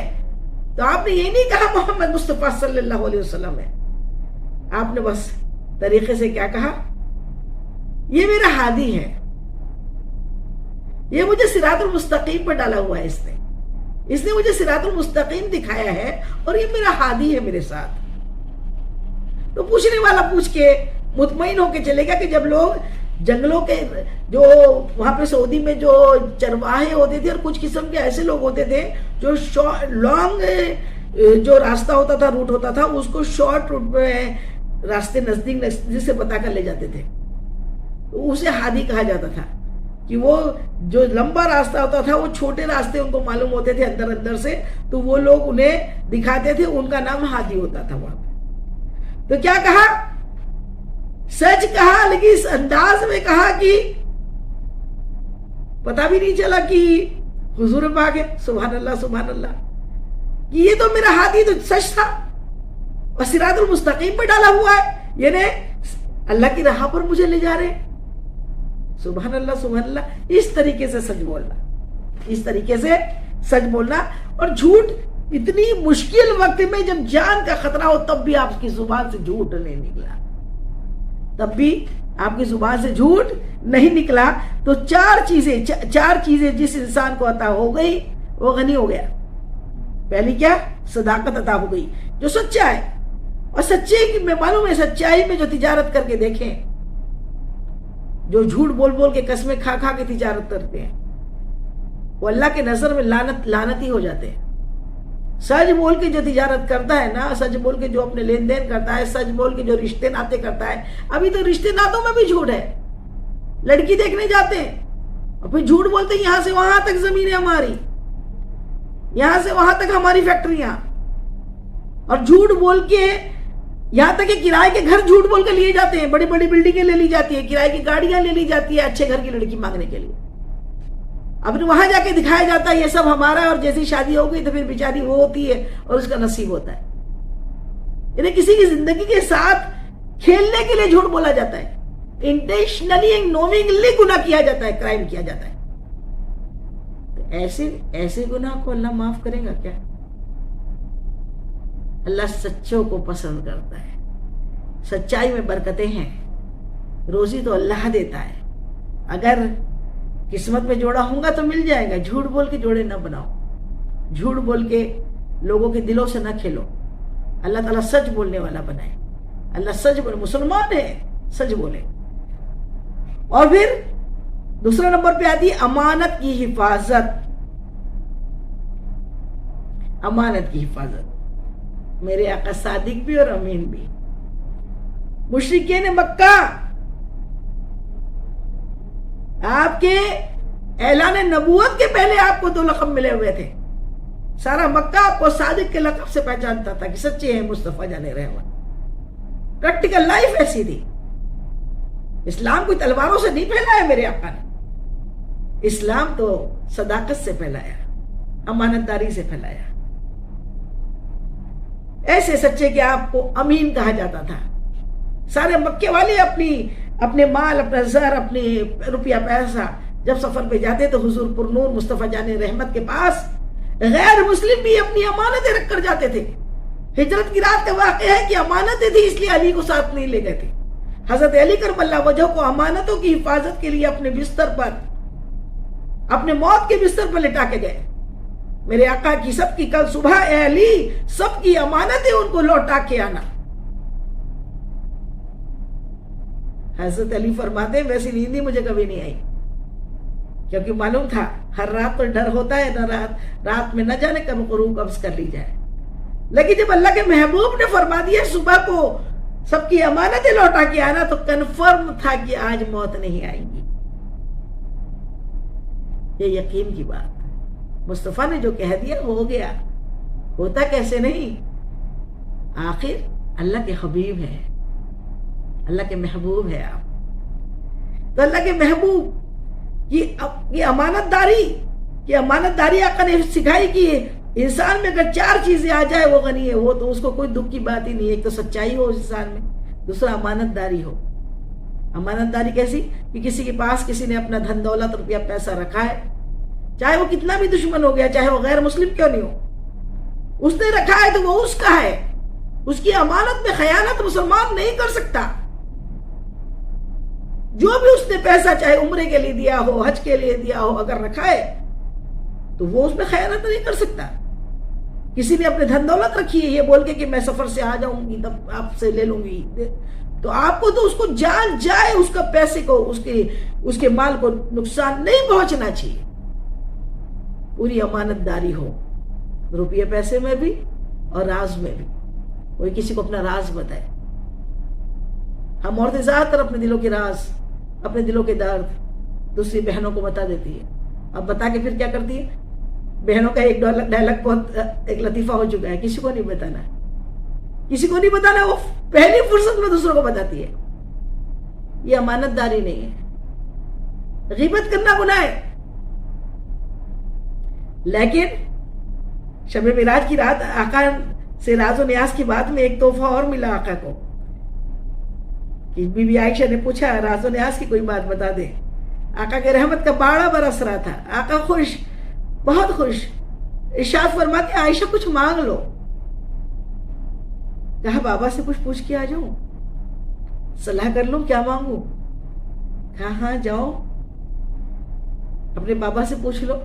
Speaker 1: تو آپ نے یہ نہیں کہا محمد مصطفیٰ صلی اللہ علیہ وسلم ہے. آپ نے بس طریقے سے کیا کہا؟ یہ میرا ہادی ہے، یہ مجھے صراط المستقیم پر ڈالا ہوا ہے، اس نے مجھے صراط المستقیم دکھایا ہے، اور یہ میرا ہادی ہے میرے ساتھ. تو پوچھنے والا پوچھ کے مطمئن ہو کے چلے گا کہ جب لوگ جنگلوں کے، جو وہاں پہ سعودی میں جو چرواہے ہوتے تھے، اور کچھ قسم کے ایسے لوگ ہوتے تھے جو لانگ جو راستہ ہوتا تھا، روٹ ہوتا تھا، اس کو شارٹ روٹ میں راستے نزدیک سے پتا کر لے جاتے تھے، تو اسے ہادی کہا جاتا تھا. کہ وہ جو لمبا راستہ ہوتا تھا، وہ چھوٹے راستے ان کو معلوم ہوتے تھے اندر سے، تو وہ لوگ انہیں دکھاتے تھے، ان کا نام ہادی ہوتا تھا وہاں پہ. تو کیا کہا؟ سچ کہا، لیکن اس انداز میں کہا کہ پتا بھی نہیں چلا کہ حضور پاک ہے. سبحان اللہ سبحان اللہ، کہ یہ تو میرا ہادی تو سچ تھا، اور صراط المستقیم پہ ڈالا ہوا ہے، یعنی اللہ کی راہ پر مجھے لے جا رہے. سبحان اللہ سبحان اللہ. اس طریقے سے سچ بولنا، اس طریقے سے سچ بولنا. اور جھوٹ اتنی مشکل وقت میں جب جان کا خطرہ ہو، تب بھی آپ کی زبان سے جھوٹ نہیں نکلا، تب بھی آپ کی زبان سے جھوٹ نہیں نکلا. تو چار چیزیں جس انسان کو عطا ہو گئی وہ غنی ہو گیا. پہلی کیا؟ صداقت عطا ہو گئی، جو سچا ہے. اور سچے کی میں معلوم ہے، سچائی میں جو تجارت کر کے دیکھیں، جو جھوٹ بول بول کے قسمیں کھا کھا کے تجارت کرتے ہیں، وہ اللہ کے نظر میں لعنتی ہو جاتے ہیں. سچ بول کے جو تجارت کرتا ہے نا، سچ بول کے جو اپنے لین دین کرتا ہے، سچ بول کے جو رشتے ناتے کرتا ہے. ابھی تو رشتے ناتوں میں بھی جھوٹ ہے. لڑکی دیکھنے جاتے ہیں اور پھر جھوٹ بولتے ہیں یہاں سے وہاں تک زمینیں ہماری، یہاں سے وہاں تک ہماری فیکٹریاں، اور جھوٹ بول کے یہاں تک کہ کرائے کے گھر جھوٹ بول کے لیے جاتے ہیں، بڑی بڑی بلڈنگیں لے لی جاتی ہیں، کرائے کی گاڑیاں لے لی جاتی ہے اچھے گھر کی لڑکی مانگنے کے لیے. اب وہاں جا کے دکھایا جاتا ہے یہ سب ہمارا ہے، اور جیسی شادی ہو گئی تو پھر بیچاری وہ ہوتی ہے اور اس کا نصیب ہوتا ہے. یعنی کسی کی زندگی کے ساتھ کھیلنے کے لیے جھوٹ بولا جاتا ہے، انٹینشنلی اینڈ نوئنگلی گناہ کیا جاتا ہے، کرائم کیا جاتا ہے. تو ایسے گناہ کو اللہ معاف کرے گا کیا؟ اللہ سچوں کو پسند کرتا ہے. سچائی میں برکتیں ہیں. روزی تو اللہ دیتا ہے. اگر قسمت میں جوڑا ہوں گا تو مل جائے گا. جھوٹ بول کے جوڑے نہ بناؤ، جھوٹ بول کے لوگوں کے دلوں سے نہ کھیلو. اللہ تعالیٰ سچ بولنے والا بنائے. اللہ سچ بولے، مسلمان ہے سچ بولے. اور پھر دوسرا نمبر پہ آتی ہے امانت کی حفاظت. امانت کی حفاظت. میرے آقا صادق بھی اور امین بھی. مشرکین مکہ آپ کے اعلان نبوت کے پہلے آپ کو 2 لقب ملے ہوئے تھے. سارا مکہ آپ کو صادق کے لقب سے پہچانتا تھا کہ سچے ہیں مصطفیٰ جان رحمت. پریکٹیکل لائف ایسی تھی. اسلام کوئی تلواروں سے نہیں پھیلایا میرے آقا نے. اسلام تو صداقت سے پھیلایا، امانت داری سے پھیلایا. ایسے سچے کہ آپ کو امین کہا جاتا تھا. سارے مکے والے اپنے مال، اپنا زر، اپنے روپیہ پیسہ جب سفر پہ جاتے تو حضور پر نور مصطفیٰ جان رحمت کے پاس غیر مسلم بھی اپنی امانتیں رکھ کر جاتے تھے. ہجرت کی رات کا واقعہ ہے کہ امانتیں تھی اس لیے علی کو ساتھ نہیں لے گئے تھے. حضرت علی کرم اللہ وجہ کو امانتوں کی حفاظت کے لیے اپنے بستر پر، اپنے موت کے بستر پر لٹا کے گئے. میرے آقا کی سب کی کل صبح اے علی سب کی امانتیں ان کو لوٹا کے آنا. حضرت علی فرماتے ہیں ویسی نیند مجھے کبھی نہیں آئی، کیونکہ معلوم تھا ہر رات تو ڈر ہوتا ہے، نہ رات میں نہ جانے کب غروب قبض کر لی جائے. لیکن جب اللہ کے محبوب نے فرما دیا صبح کو سب کی امانتیں لوٹا کے آنا تو کنفرم تھا کہ آج موت نہیں آئے گی. یہ یقین کی بات ہے. مصطفیٰ نے جو کہہ دیا ہو گیا. ہوتا کیسے نہیں؟ آخر اللہ کے حبیب ہے، اللہ کے محبوب ہے آپ. تو اللہ کے محبوب کی امانت داری آقا نے سکھائی کہ انسان میں اگر 4 چیزیں آ جائے وہ غنی ہے، وہ تو اس کو کوئی دکھ کی بات ہی نہیں. ایک تو سچائی ہو انسان میں، دوسرا امانت داری ہو. امانت داری کیسی؟ کہ کسی کے پاس کسی نے اپنا دھن دولت روپیہ پیسہ رکھا ہے، چاہے وہ کتنا بھی دشمن ہو گیا، چاہے وہ غیر مسلم کیوں نہیں ہو، اس نے رکھا ہے تو وہ اس کا ہے. اس کی امانت میں خیانت مسلمان نہیں کر سکتا. جو بھی اس نے پیسہ چاہے عمرے کے لیے دیا ہو، حج کے لیے دیا ہو، اگر رکھا ہے تو وہ اس میں خیانت نہیں کر سکتا. کسی نے اپنے دھن دولت رکھی ہے یہ بول کے کہ میں سفر سے آ جاؤں گی تب آپ سے لے لوں گی، تو آپ کو تو اس کو جان جائے اس کا پیسے کو، اس کے مال کو نقصان نہیں پہنچنا چاہیے. پوری امانت داری ہو، روپیے پیسے میں بھی اور راز میں بھی. کوئی کسی کو اپنا راز بتائے. ہم عورتیں زیادہ تر اپنے دلوں کے راز، اپنے دلوں کے درد دوسری بہنوں کو بتا دیتی ہے. اب بتا کے پھر کیا کرتی ہے؟ بہنوں کا ایک ڈائلاگ بہت ایک لطیفہ ہو چکا ہے، کسی کو نہیں بتانا، کسی کو نہیں بتانا، وہ پہلی فرصت میں دوسروں کو بتاتی ہے. یہ امانت داری نہیں ہے. غیبت کرنا گناہ ہے. لیکن شب معراج کی رات آقا سے راز و نیاز کی بات میں ایک تحفہ اور ملا آقا کو کہ بی بی عائشہ نے پوچھا راز و نیاز کی کوئی بات بتا دے. آقا کے رحمت کا باڑا برس رہا تھا. آقا خوش، بہت خوش. ارشاد فرماتے عائشہ کچھ مانگ لو. کہا بابا سے کچھ پوچھ کے آ جاؤں، صلاح کر لوں کیا مانگوں. کہا ہاں جاؤ اپنے بابا سے پوچھ لو.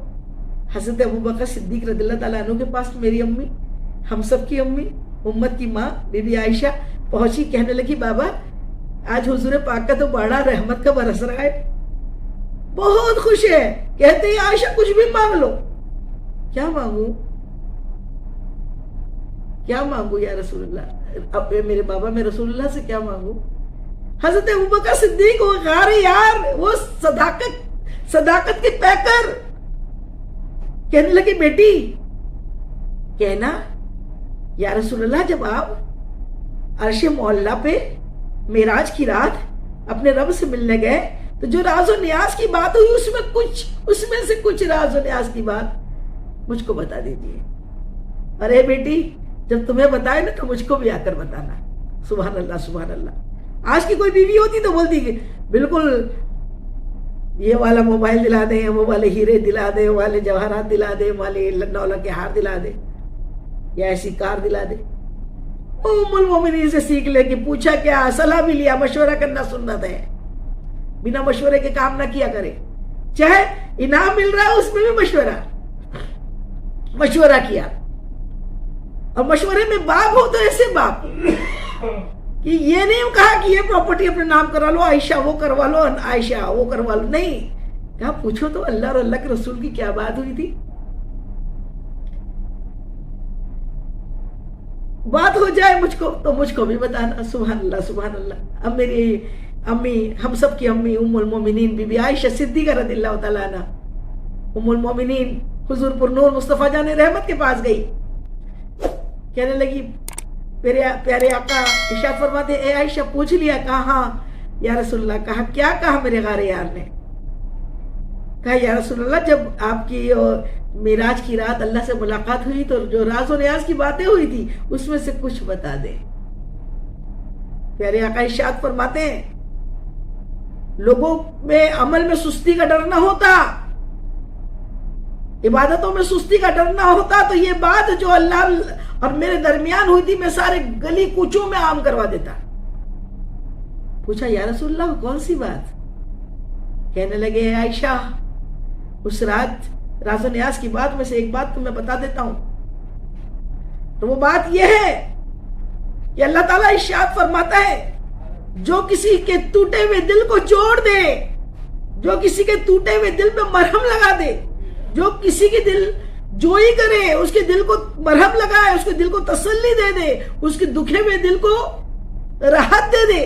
Speaker 1: حضرت ابوبکر صدیق رضی اللہ تعالیٰ عنہ کے پاس میری امی، ہم سب کی امی، امت کی ماں بی بی عائشہ پہنچی. کہنے لگی بابا آج حضور پاک کا تو بڑا رحمت کا برس رہا ہے، بہت خوش ہے. کہتے ہیں عائشہ کچھ بھی مانگ لو. کیا مانگوں، کیا مانگوں یا رسول اللہ؟ اب میرے بابا میں رسول اللہ سے کیا مانگوں؟ حضرت ابوبکر صدیق وہ غار یار، وہ صداقت کے پیکر کہنے لگے بیٹی کہنا یا رسول اللہ جب آپ عرش معلیٰ پہ معراج کی رات اپنے رب سے ملنے گئے تو جو راز و نیاز کی بات ہوئی اس میں سے کچھ راز و نیاز کی بات مجھ کو بتا دیجیے. ارے بیٹی جب تمہیں بتائے نا تو مجھ کو بھی آ کر بتانا. سبحان اللہ سبحان اللہ. آج کی کوئی بیوی ہوتی تو بولتی کہ بالکل یہ والا موبائل دلا دیں, وہ والے ہیرے دلا دیں, وہ والے جواہرات دلا دیں, والے نولا کے ہار دلا دیں, یا ایسی کار دلا دیں. ام المومنین سے سیکھ لے کہ پوچھا کیا, صلاح بھی لیا, مشورہ کرنا سنت ہے. بنا مشورے کے کام نہ کیا کرے. چاہے انعام مل رہا ہے اس میں بھی مشورہ کیا. اور مشورے میں باپ ہو تو ایسے باپ کہ یہ نہیں کہا کہ یہ پراپرٹی اپنے نام کرا لو, عائشہ وہ کروا لو, عائشہ وہ کروا لو. نہیں کہا پوچھو تو اللہ اور اللہ کے رسول کی کیا بات ہوئی تھی. بات ہو جائے مجھ کو تو مجھ کو بھی بتانا. سبحان اللہ سبحان اللہ. اب میری امی, ہم سب کی امی ام المومنین بی بی عائشہ صدیقہ رضی اللہ تعالیٰ عنہ, ام المومنین حضور پر نور مصطفیٰ جان رحمت کے پاس گئی. کہنے لگی پیارے آقا ارشاد فرماتے اے عائشہ پوچھ لیا. کہا ہاں یا رسول اللہ. کہا کیا کہا میرے غار یار نے. کہا یا رسول اللہ جب آپ کی معراج کی رات اللہ سے ملاقات ہوئی تو جو راز و نیاز کی باتیں ہوئی تھی اس میں سے کچھ بتا دے. پیارے آقا ارشاد فرماتے ہیں لوگوں میں عمل میں سستی کا ڈر نہ ہوتا, عبادتوں میں سستی کا ڈر نہ ہوتا تو یہ بات جو اللہ اور میرے درمیان ہوئی تھی میں سارے گلی کوچوں میں عام کروا دیتا. پوچھا یا رسول اللہ کون سی بات. کہنے لگے اے عائشہ اس رات راز و نیاز کی بات میں سے ایک بات تمہیں بتا دیتا ہوں. تو وہ بات یہ ہے کہ اللہ تعالیٰ ارشاد فرماتا ہے جو کسی کے ٹوٹے ہوئے دل کو جوڑ دے, جو کسی کے ٹوٹے ہوئے دل پہ مرہم لگا دے, جو کسی کے دل جوئی کرے, اس کے دل کو مرہم لگائے, اس کے دل کو تسلی دے دے, اس کے دکھے ہوئے دل کو راحت دے دے,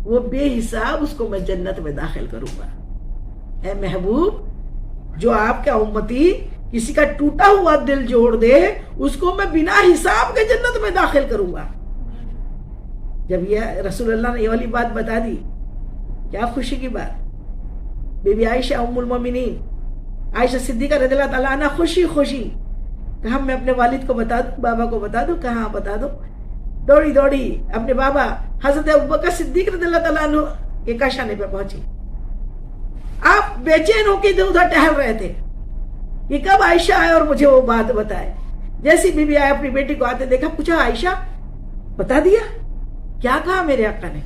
Speaker 1: وہ بے حساب اس کو میں جنت میں داخل کروں گا. اے محبوب جو آپ کا امتی کسی کا ٹوٹا ہوا دل جوڑ دے اس کو میں بنا حساب کے جنت میں داخل کروں گا. جب یہ رسول اللہ نے یہ والی بات بتا دی, کیا خوشی کی بات. بی بی عائشہ ام المومنین عائشہ صدیقہ رضی اللہ تعالیٰ عنہ خوشی کہا میں اپنے والد کو بتا دوں, بابا کو بتا دوں. کہاں بتا دو. دوڑی دوڑی اپنے بابا حضرت ابوبکر صدیق رضی اللہ تعالیٰ عنہ کے کاشانے پہ پہنچی. آپ بے چین ہو کے ادھر ٹہل رہے تھے کہ کب عائشہ آئے اور مجھے وہ بات بتائے. جیسی بی بی آئے اپنی بیٹی کو آتے دیکھا, پوچھا عائشہ بتا دیا. کیا کہا میرے آقا نے.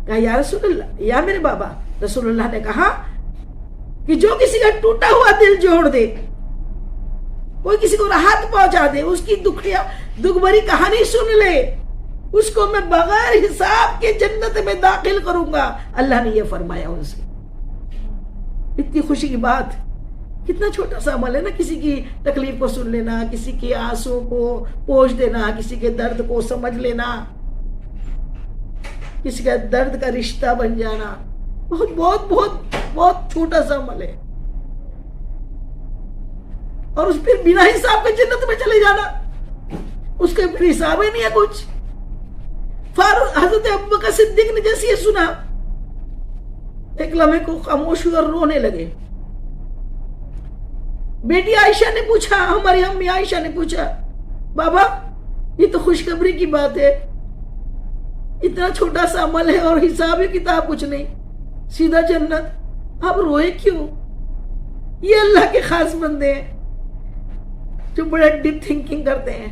Speaker 1: کہا یا رسول اللہ یا میرے بابا. رسول اللہ نے کہا کہ جو کسی کا ٹوٹا ہوا دل جوڑ دے, کوئی کسی کو راحت پہنچا دے, اس کی دکھ بھری کہانی سن لے, اس کو میں بغیر حساب کے جنت میں داخل کروں گا. اللہ نے یہ فرمایا ان سے. اتنی خوشی کی بات. کتنا چھوٹا سا عمل ہے نا, کسی کی تکلیف کو سن لینا, کسی کے آنسو کو پوچھ دینا, کسی کے درد کو سمجھ لینا, کسی کا درد کا رشتہ بن جانا. بہت بہت بہت بہت چھوٹا سا عمل ہے. اور اس پھر بنا حساب کے جنت میں چلے جانا, اس کا پھر حساب ہی نہیں ہے کچھ. حضرت ابوبکر صدیق نے جیسے یہ سنا ایک لمحے کو خاموش ہوئے اور رونے لگے. بیٹی عائشہ نے پوچھا, ہماری امی عائشہ نے پوچھا, بابا یہ تو خوشخبری کی بات ہے, اتنا چھوٹا سا عمل ہے اور حساب کتاب کچھ نہیں, سیدھا جنت. آپ روئے کیوں؟ یہ اللہ کے خاص بندے ہیں جو بڑے ڈیپ تھنکنگ کرتے ہیں,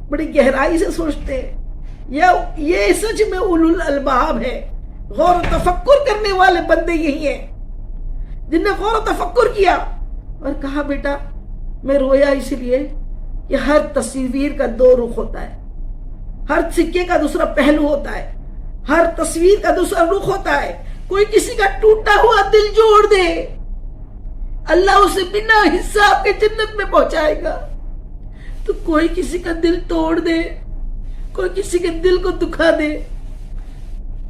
Speaker 1: بڑی گہرائی سے سوچتے ہیں. یہ سچ میں اولو الالباب ہے, غور و تفکر کرنے والے بندے یہی ہیں جن نے غور و تفکر کیا اور کہا بیٹا میں رویا اس لیے کہ ہر تصویر کا دو رخ ہوتا ہے, ہر سکے کا دوسرا پہلو ہوتا ہے, ہر تصویر کا دوسرا رخ ہوتا ہے. کوئی کسی کا ٹوٹا ہوا دل جوڑ دے, اللہ اسے بنا حساب کے جنت میں پہنچائے گا. تو کوئی کسی کا دل توڑ دے, کوئی کسی کے دل کو دکھا دے,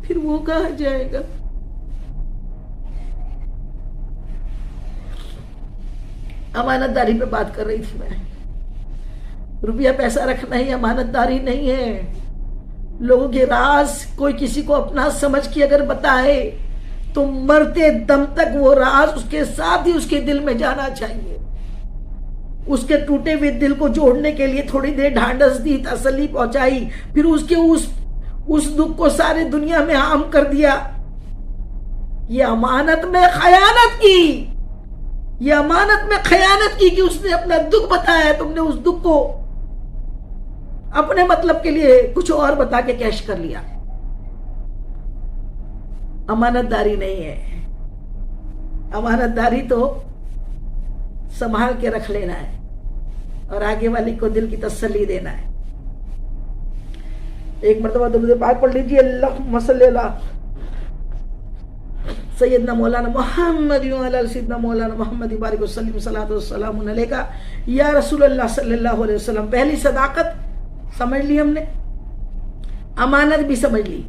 Speaker 1: پھر وہ کہاں جائے گا. امانت داری پہ بات کر رہی تھی میں. روپیہ پیسہ رکھنا ہی امانت داری نہیں ہے. لوگوں کے راز کوئی کسی کو اپنا سمجھ کے اگر بتائے تو مرتے دم تک وہ راز اس کے ساتھ ہی اس کے دل میں جانا چاہیے. اس کے ٹوٹے ہوئے دل کو جوڑنے کے لیے تھوڑی دیر ڈھانڈس دی, تسلی پہنچائی, پھر اس کے اس دکھ کو سارے دنیا میں عام کر دیا. یہ امانت میں خیانت کی, یہ امانت میں خیانت کی کہ اس نے اپنا دکھ بتایا, تم نے اس دکھ کو اپنے مطلب کے لیے کچھ اور بتا کے کیش کر لیا. امانت داری نہیں ہے. امانت داری تو سنبھال کے رکھ لینا ہے اور آگے والی کو دل کی تسلی دینا ہے. ایک مرتبہ درود پاک پڑھ لیجیے. اللہم صلی اللہ سیدنا مولانا محمد وعلی سیدنا مولانا محمد بارک وسلم صلاۃ والسلام علیکہ یا رسول اللہ صلی اللہ علیہ وسلم. پہلی صداقت سمجھ لی ہم نے, امانت بھی سمجھ لی.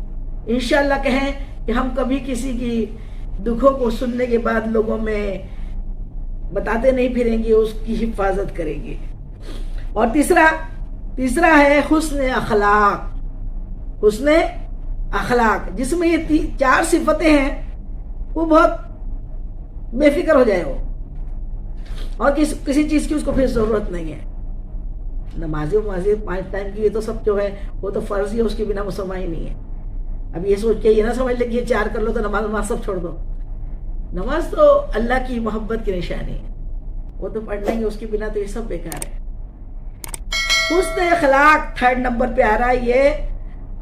Speaker 1: انشاءاللہ کہیں کہ ہم کبھی کسی کی دکھوں کو سننے کے بعد لوگوں میں بتاتے نہیں پھریں گے, اس کی حفاظت کریں گے. اور تیسرا ہے حسن اخلاق. حسن اخلاق جس میں یہ 4 صفتیں ہیں وہ بہت بے فکر ہو جائے وہ, اور کسی چیز کی اس کو پھر ضرورت نہیں ہے. نمازی 5 ٹائم کی یہ تو سب جو ہے وہ تو فرض ہی ہے, اس کے بنا مسمع ہی نہیں ہے. اب یہ سوچ کے یہ نہ سمجھ لے کہ یہ 4 کر لو تو نماز سب چھوڑ دو. نماز تو اللہ کی محبت کی نشانی ہے, وہ تو پڑھ لیں گے, اس کے بنا تو یہ سب بیکار ہے. حسن اخلاق 3rd نمبر پہ آ رہا ہے. یہ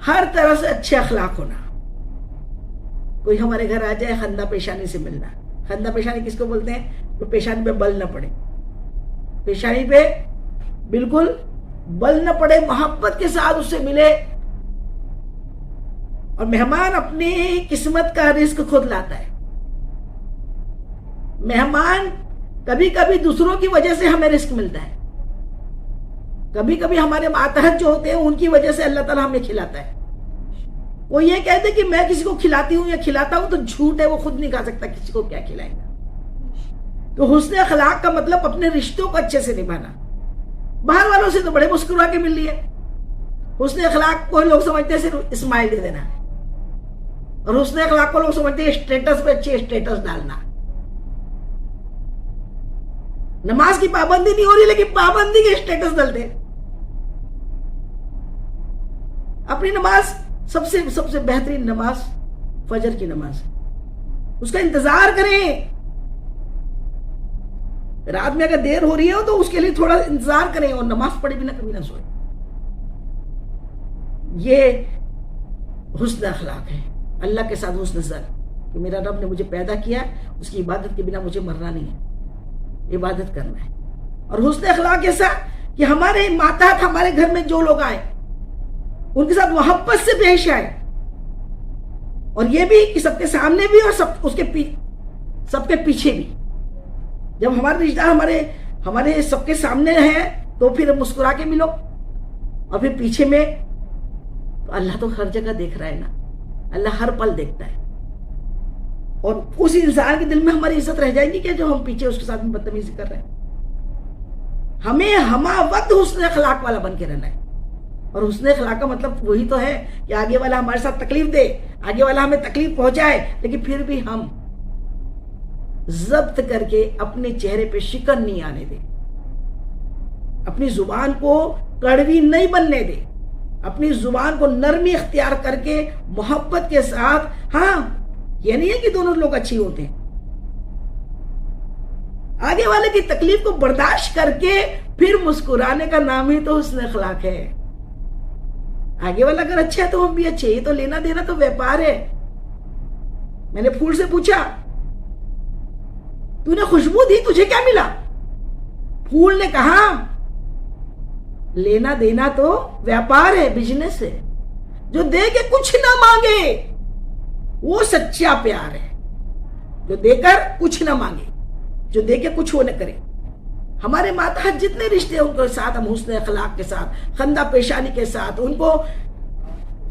Speaker 1: ہر طرح سے اچھے اخلاق ہونا. کوئی ہمارے گھر آ جائے, خندہ پیشانی سے ملنا. خندہ پیشانی کس کو بولتے ہیں؟ تو پیشانی پہ بل نہ پڑے, پیشانی پہ بالکل بل نہ پڑے, محبت کے ساتھ اس سے ملے. اور مہمان اپنی قسمت کا رزق خود لاتا ہے. مہمان کبھی کبھی دوسروں کی وجہ سے ہمیں رزق ملتا ہے, کبھی کبھی ہمارے ماتحت جو ہوتے ہیں ان کی وجہ سے اللہ تعالیٰ ہمیں کھلاتا ہے. وہ یہ کہتے کہ میں کسی کو کھلاتی ہوں یا کھلاتا ہوں تو جھوٹ ہے, وہ خود نہیں کھا سکتا کسی کو کیا کھلائے گا. تو حسن اخلاق کا مطلب اپنے رشتوں کو اچھے سے نبھانا. باہر والوں سے تو بڑے مسکرا کے مل لیے. حسن اخلاق کو لوگ سمجھتے ہیں صرف اسمائل دے دینا, اور حسن اخلاق کو لوگ سمجھتے ہیں اسٹیٹس پہ اچھے اسٹیٹس ڈالنا. نماز کی پابندی نہیں ہو رہی لیکن پابندی کے اسٹیٹس ڈالتے. اپنی نماز سب سے بہترین نماز فجر کی نماز ہے, اس کا انتظار کریں. رات میں اگر دیر ہو رہی ہے تو اس کے لیے تھوڑا انتظار کریں, اور نماز پڑھے بنا کبھی نہ سوئے. یہ حسن اخلاق ہے. اللہ کے ساتھ حسن ظن کہ میرا رب نے مجھے پیدا کیا, اس کی عبادت کے بنا مجھے مرنا نہیں ہے, عبادت کرنا ہے. اور حسن اخلاق ایسا کہ ہمارے ماتحت ہمارے گھر میں جو لوگ آئے ان کے ساتھ محبت سے پیش آئے, اور یہ بھی کہ سب کے سامنے بھی اور سب کے پیچھے بھی. جب ہمارے رشتہ ہمارے سب کے سامنے ہیں تو پھر مسکرا کے ملو, اور پھر پیچھے میں تو اللہ تو ہر جگہ دیکھ رہا ہے نا, اللہ ہر پل دیکھتا ہے. اور اس انسان کے دل میں ہماری عزت رہ جائے گی کہ جو ہم پیچھے اس کے ساتھ بدتمیزی کر رہے ہیں. ہمیں ہما وقت حسن اخلاق والا بن کے رہنا ہے. اور حسن اخلاق کا مطلب وہی تو ہے کہ آگے والا ہمارے ساتھ تکلیف دے, آگے والا ہمیں تکلیف پہنچائے, لیکن پھر بھی ہم ضبط کر کے اپنے چہرے پہ شکن نہیں آنے دے, اپنی زبان کو کڑوی نہیں بننے دے, اپنی زبان کو نرمی اختیار کر کے محبت کے ساتھ. ہاں یہ نہیں ہے کہ دونوں لوگ اچھی ہوتے ہیں, آگے والے کی تکلیف کو برداشت کر کے پھر مسکرانے کا نام ہی تو حسن اخلاق ہے. آگے والا اگر اچھا ہے تو ہم بھی اچھے, یہ تو لینا دینا تو ویپار ہے. میں نے پھول سے پوچھا تو نے خوشبو دی, تجھے کیا ملا؟ پھول نے کہا لینا دینا تو ویپار ہے, بزنس ہے. جو دے کے کچھ نہ مانگے وہ سچا پیار ہے. جو دے کر کچھ نہ مانگے, جو دے کے کچھ وہ نہ کرے. ہمارے ماتحت جتنے رشتے ہیں ان کے ساتھ ہم حسن اخلاق کے ساتھ, خندہ پیشانی کے ساتھ ان کو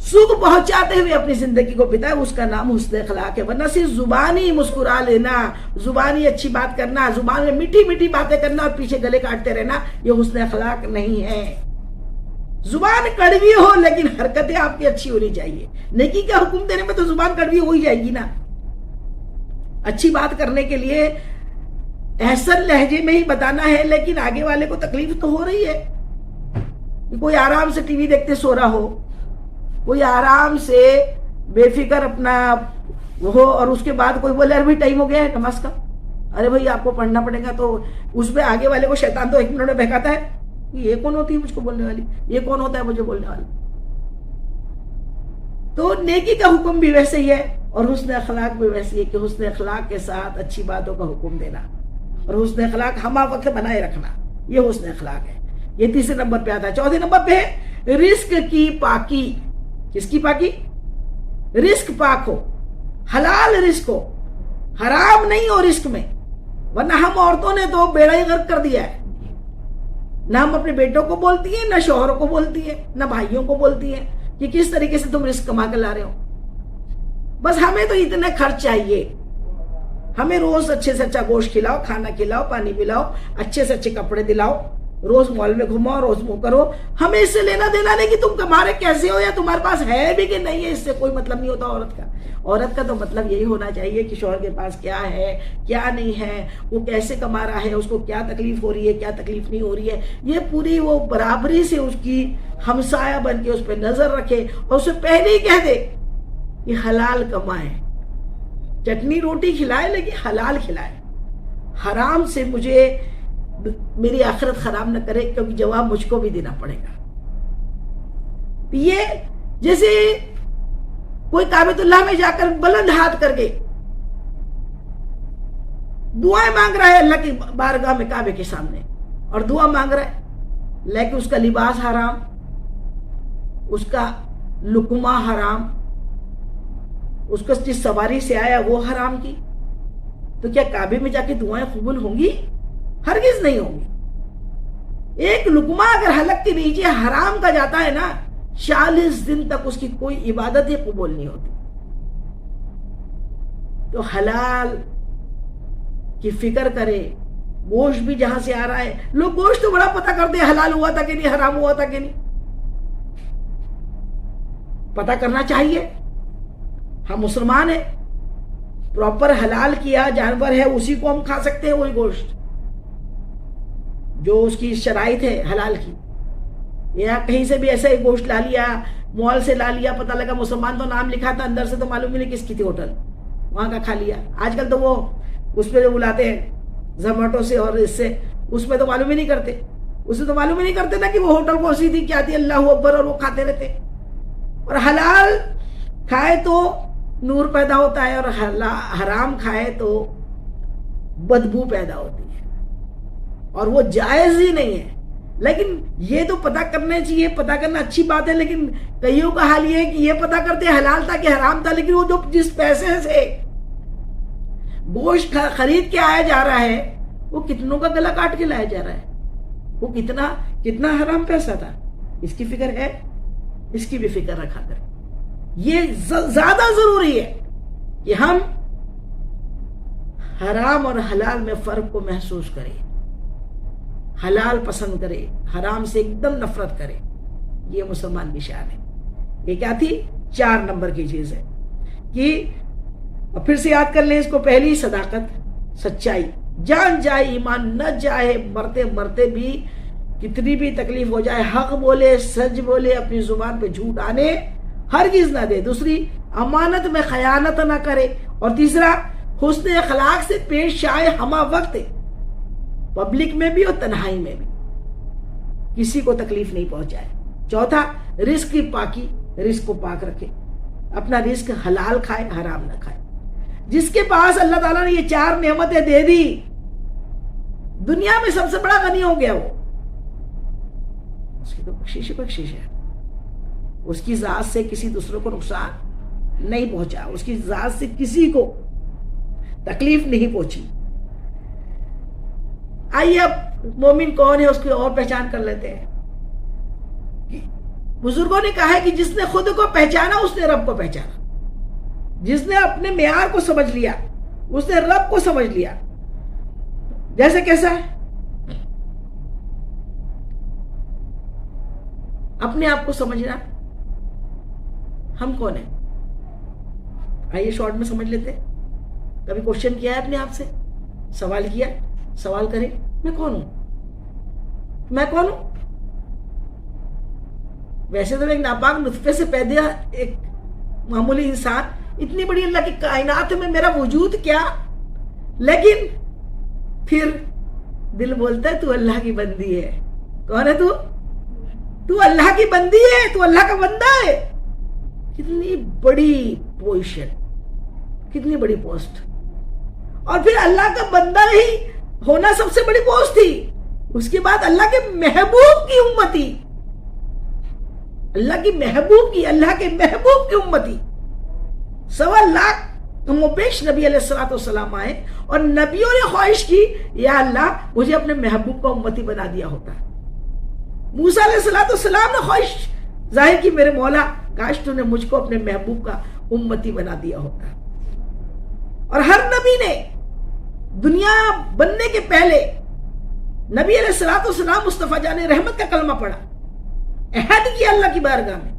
Speaker 1: سکھ پہنچاتے ہوئے اپنی زندگی کو بتائے, اس کا نام حسن اخلاق ہے. ورنہ صرف زبانی مسکرا لینا, زبانی اچھی بات کرنا, زبان میں میٹھی میٹھی باتیں کرنا اور پیچھے گلے کاٹتے رہنا, یہ حسن اخلاق نہیں ہے. زبان کڑوی ہو لیکن حرکتیں آپ کی اچھی ہونی چاہیے. نیکی کا حکم دینے میں تو زبان کڑوی ہو ہی جائے گی نا. اچھی بات کرنے کے لیے احسن لہجے میں ہی بتانا ہے، لیکن آگے والے کو تکلیف تو ہو رہی ہے. کوئی آرام سے ٹی وی دیکھتے سو رہا ہو، کوئی آرام سے بے فکر اپنا ہو، اور اس کے بعد کوئی بولے ابھی ٹائم ہو گیا ہے نماز کا، ارے بھائی آپ کو پڑھنا پڑے گا، تو اس میں آگے والے کو شیطان تو 1 منٹ میں بہکاتا ہے، یہ کون ہوتی ہے مجھ کو بولنے والی، یہ کون ہوتا ہے مجھے بولنے والا. تو نیکی کا حکم بھی ویسے ہی ہے، اور حسن اخلاق بھی ویسے ہے کہ حسن اخلاق کے ساتھ اچھی باتوں کا حکم دینا، اور حسن اخلاق ہمہ وقت بنائے رکھنا، یہ حسن اخلاق ہے. یہ تیسرے نمبر پہ آتا ہے. چوتھے نمبر پہ ہے رزق کی پاکی. کس کی پاکی؟ رزق پاک ہو، حلال رزق ہو، حرام نہیں ہو رزق میں. ورنہ ہم عورتوں نے تو بیڑا ہی غرق کر دیا ہے. نہ ہم اپنے بیٹوں کو بولتی ہیں، نہ شوہروں کو بولتی ہیں، نہ بھائیوں کو بولتی ہیں کہ کس طریقے سے تم رزق کما کے لا رہے ہو. بس ہمیں تو اتنے خرچ چاہیے، ہمیں روز اچھے سے اچھا گوشت کھلاؤ، کھانا کھلاؤ، پانی پلاؤ، اچھے سے اچھے کپڑے دلاؤ، روز مال میں گھماؤ، روز وہ کرو. ہمیں اس سے لینا دینا نہیں کہ تم کما رہے کیسے ہو یا تمہارے پاس ہے بھی کہ نہیں ہے، اس سے کوئی مطلب نہیں ہوتا عورت کا. عورت کا تو مطلب یہی ہونا چاہیے کہ شوہر کے پاس کیا ہے کیا نہیں ہے، وہ کیسے کما رہا ہے، اس کو کیا تکلیف ہو رہی ہے کیا تکلیف نہیں ہو رہی ہے. یہ پوری وہ برابری سے اس کی ہمسایہ بن کے اس پہ نظر رکھے، اور اسے پہلے ہی کہہ دے کہ حلال کمائے، چٹنی روٹی کھلائے لیکن حلال کھلائے، حرام سے مجھے میری آخرت خراب نہ کرے، کیونکہ جواب مجھ کو بھی دینا پڑے گا. یہ جیسے کوئی کعبۃ اللہ میں جا کر بلند ہاتھ کر کے دعائیں مانگ رہا ہے اللہ کی بارگاہ میں کعبے کے سامنے، اور دعا مانگ رہا ہے، لیکن اس کا لباس حرام، اس کا لقمہ حرام، اس کو جس سواری سے آیا وہ حرام کی، تو کیا کعبے میں جا کے دعائیں قبول ہوں گی؟ ہرگز نہیں ہوں گی. ایک لقمہ اگر حلق کے نیچے حرام کا جاتا ہے نا، 40 دن تک اس کی کوئی عبادت ہی قبول نہیں ہوتی. تو حلال کی فکر کرے. گوشت بھی جہاں سے آ رہا ہے، لوگ گوشت تو بڑا پتہ کرتے ہیں حلال ہوا تھا کہ نہیں، حرام ہوا تھا کہ نہیں. پتہ کرنا چاہیے. ہم مسلمان ہیں، پراپر حلال کیا جانور ہے اسی کو ہم کھا سکتے ہیں، وہی گوشت جو اس کی شرائط ہے حلال کی. یا کہیں سے بھی ایسا ہی گوشت لا لیا، مال سے لا لیا، پتہ لگا مسلمان تو نام لکھا تھا، اندر سے تو معلوم ہی نہیں کس کی تھی ہوٹل، وہاں کا کھا لیا. آج کل تو وہ اس پہ جو بلاتے ہیں زومیٹو سے اور اس سے، اس میں تو معلوم ہی نہیں کرتے، اس سے تو معلوم ہی نہیں کرتے نا کہ وہ ہوٹل کون سی تھی، کیا تھی، اللہ اکبر، اور وہ کھاتے رہتے. اور حلال کھائے تو نور پیدا ہوتا ہے، اور حرام کھائے تو بدبو پیدا ہوتی ہے، اور وہ جائز ہی نہیں ہے. لیکن یہ تو پتہ کرنا چاہیے، پتہ کرنا اچھی بات ہے، لیکن کئیوں کا حال یہ ہے کہ یہ پتہ کرتے حلال تھا کہ حرام تھا، لیکن وہ جو جس پیسے سے گوشت خرید کے آیا جا رہا ہے وہ کتنوں کا گلا کاٹ کے لایا جا رہا ہے، وہ کتنا حرام پیسہ تھا. اس کی فکر ہے، اس کی بھی فکر رکھا کریں. یہ زیادہ ضروری ہے کہ ہم حرام اور حلال میں فرق کو محسوس کریں، حلال پسند کرے، حرام سے ایک دم نفرت کرے. یہ مسلمان کی شان ہے. یہ کیا تھی؟ 4 نمبر کی چیز ہے کہ پھر سے یاد کر لیں اس کو. پہلی صداقت، سچائی. جان جائے ایمان نہ جائے، مرتے مرتے بھی کتنی بھی تکلیف ہو جائے، حق بولے، سچ بولے، اپنی زبان پہ جھوٹ آنے ہرگز نہ دے. دوسری، امانت میں خیانت نہ کرے. اور تیسرا، حسن اخلاق سے پیش آئے ہمہ وقت، پبلک میں بھی اور تنہائی میں بھی، کسی کو تکلیف نہیں پہنچائے. چوتھا، رزق کی پاکی، رزق کو پاک رکھے، اپنا رزق حلال کھائے، حرام نہ کھائے. جس کے پاس اللہ تعالیٰ نے یہ 4 نعمتیں دے دی، دنیا میں سب سے بڑا غنی ہو گیا. وہ اس کی تو بخشش ہے. اس کی ذات سے کسی دوسرے کو نقصان نہیں پہنچا، اس کی ذات سے کسی کو تکلیف نہیں پہنچی. آئیے اب مومن کون ہے اس کی اور پہچان کر لیتے ہیں. بزرگوں نے کہا ہے کہ جس نے خود کو پہچانا اس نے رب کو پہچانا. جس نے اپنے معیار کو سمجھ لیا اس نے رب کو سمجھ لیا. جیسے کیسا ہے؟ اپنے آپ کو سمجھنا. ہم کون ہیں؟ آئیے شارٹ میں سمجھ لیتے. کبھی کوشچن کیا ہے اپنے آپ سے؟ سوال کیا؟ سوال کریں میں کون ہوں؟ میں کون ہوں؟ ویسے تو ایک ناپاک نطفے سے پیدا ایک معمولی انسان، اتنی بڑی اللہ کی کائنات میں میرا وجود کیا، لیکن پھر دل بولتا ہے تو اللہ کی بندی ہے. کون ہے تو اللہ کی بندی ہے، تو اللہ کا بندہ ہے. کتنی بڑی پوزیشن، کتنی بڑی پوسٹ. اور پھر اللہ کا بندہ ہی ہونا سب سے بڑی پوسٹ تھی. اس کے بعد اللہ کے محبوب کی امتی، اللہ کے محبوب کی امتی. 1.25 لاکھ کم و بیش نبی علیہ الصلوۃ والسلام آئے اور نبیوں نے خواہش کی یا اللہ مجھے اپنے محبوب کا امتی بنا دیا ہوتا. موسیٰ علیہ الصلوۃ والسلام نے خواہش ظاہر کی میرے مولا کاش تو نے مجھ کو اپنے محبوب کا امتی بنا دیا ہوتا. اور ہر نبی نے دنیا بننے کے پہلے نبی علیہ الصلوۃ والسلام مصطفیٰ جان رحمت کا کلمہ پڑھا، عہد کیا اللہ کی بارگاہ میں.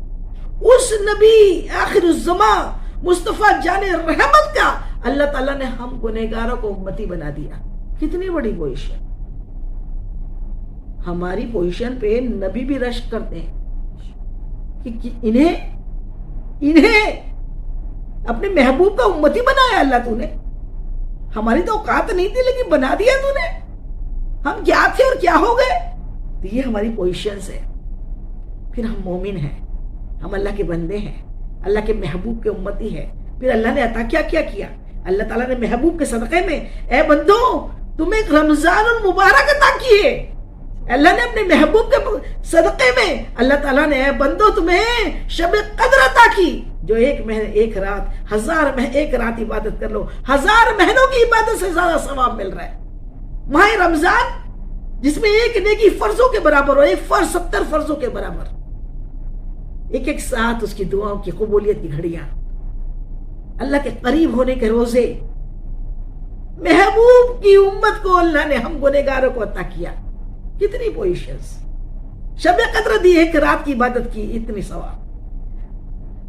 Speaker 1: اس نبی آخر الزمان مصطفیٰ جان رحمت کا اللہ تعالیٰ نے ہم گنہگاروں کو امتی بنا دیا. کتنی بڑی پوزیشن. ہماری پوزیشن پہ نبی بھی رشک کرتے ہیں کہ انہیں اپنے محبوب کا امتی بنایا اللہ تو نے. ہماری تو اوقات نہیں تھی لیکن بنا دیا تو نے. ہم کیا تھے اور کیا ہو گئے. تو یہ ہماری پوزیشنز ہے. پھر ہم مومن ہیں، ہم اللہ کے بندے ہیں، اللہ کے محبوب کے امتی ہیں. پھر اللہ نے عطا کیا اللہ تعالیٰ نے محبوب کے صدقے میں اے بندو تمہیں ایک رمضان المبارک عطا کیے. اللہ نے اپنے محبوب کے صدقے میں اللہ تعالیٰ نے اے بندو تمہیں شب قدر عطا کی، جو ایک رات 1000 رات عبادت کر لو 1000 مہینوں کی عبادت سے زیادہ ثواب مل رہا ہے. ماہ رمضان جس میں ایک نیکی فرضوں کے برابر ہو، ایک فرض 70 فرضوں کے برابر، ایک ساتھ اس کی دعاؤں کی قبولیت کی گھڑیاں، اللہ کے قریب ہونے کے روزے، محبوب کی امت کو اللہ نے ہم گنہگاروں کو عطا کیا. کتنی پوزیشنز. شب قدر دی، ایک رات کی عبادت کی، اتنی ثواب.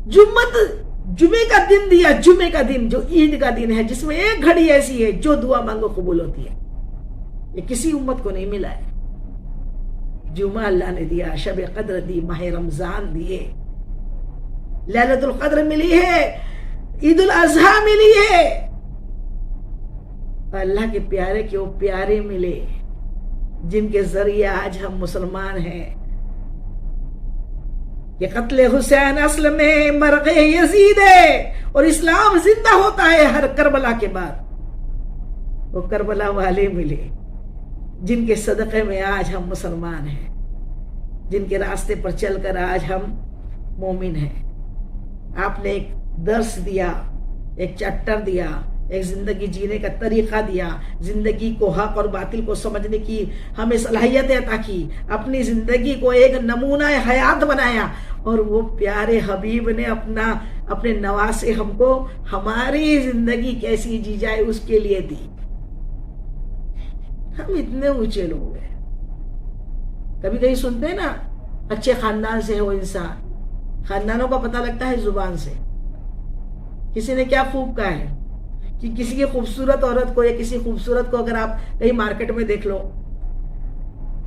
Speaker 1: جمعے کا دن دیا، جمعے کا دن جو عید کا دن ہے جس میں ایک گھڑی ایسی ہے جو دعا مانگو قبول ہوتی ہے. یہ کسی امت کو نہیں ملا ہے. جمعہ اللہ نے دیا، شب قدر دی، ماہ رمضان دیے، لیلۃ القدر ملی ہے، عید الاضحیٰ ملی ہے. اللہ کے پیارے کے وہ پیارے ملے جن کے ذریعے آج ہم مسلمان ہیں. کہ قتل حسین اصل میں مرغ یزید ہے اور اسلام زندہ ہوتا ہے ہر کربلا کے بعد. وہ کربلا والے ملے جن کے صدقے میں آج ہم مسلمان ہیں، جن کے راستے پر چل کر آج ہم مومن ہیں. آپ نے ایک درس دیا، ایک چیپٹر دیا، ایک زندگی جینے کا طریقہ دیا، زندگی کو حق اور باطل کو سمجھنے کی ہمیں صلاحیت عطا کی، اپنی زندگی کو ایک نمونہ حیات بنایا. اور وہ پیارے حبیب نے اپنے نواسے ہم کو ہماری زندگی کیسی جی جائے اس کے لیے دی. ہم اتنے اونچے لوگ ہیں. کبھی کہیں سنتے ہیں نا اچھے خاندان سے ہو انسان، خاندانوں کا پتہ لگتا ہے زبان سے. کسی نے کیا خوب کہا ہے کہ کسی کی خوبصورت عورت کو یا کسی خوبصورت کو اگر آپ کہیں مارکیٹ میں دیکھ لو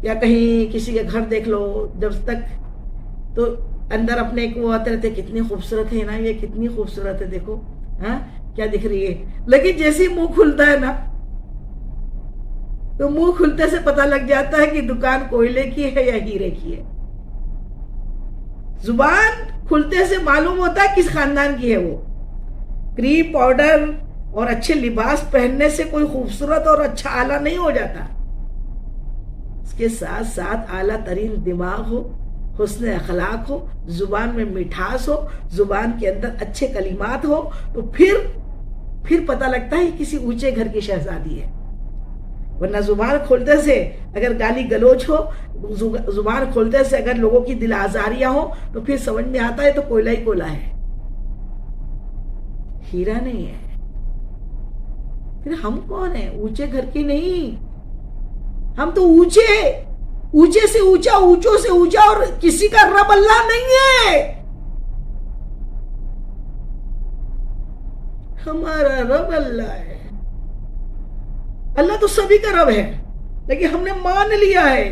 Speaker 1: یا کہیں کسی کے گھر دیکھ لو، جب تک تو اندر اپنے کو آتے رہتے کتنی خوبصورت ہے نا، یہ کتنی خوبصورت ہے، دیکھو ہاں کیا دکھ رہی ہے. لیکن جیسے منہ کھلتا ہے نا تو منہ کھلتے سے پتہ لگ جاتا ہے کہ دکان کوئلے کی ہے یا ہیرے کی ہے. زبان کھلتے سے معلوم ہوتا ہے کس خاندان کی ہے وہ. کریم پاؤڈر اور اچھے لباس پہننے سے کوئی خوبصورت اور اچھا اعلیٰ نہیں ہو جاتا. اس کے ساتھ ساتھ اعلیٰ ترین دماغ ہو، حسن اخلاق ہو، زبان میں مٹھاس ہو، زبان کے اندر اچھے کلمات ہو، تو پھر پتہ لگتا ہے کسی اونچے گھر کی شہزادی ہے. ورنہ زبان کھولتے سے اگر گالی گلوچ ہو، زبان کھولتے سے اگر لوگوں کی دل آزاریاں ہو تو پھر سمجھ میں آتا ہے تو کوئلہ ہی کوئلہ ہے، ہیرا نہیں ہے. پھر ہم کون ہیں؟ اونچے گھر کی نہیں. ہم تو اونچے سے اونچا، اونچوں سے اونچا، اور کسی کا رب اللہ نہیں ہے. ہمارا رب اللہ ہے. اللہ تو سبھی کا رب ہے، لیکن ہم نے مان لیا ہے،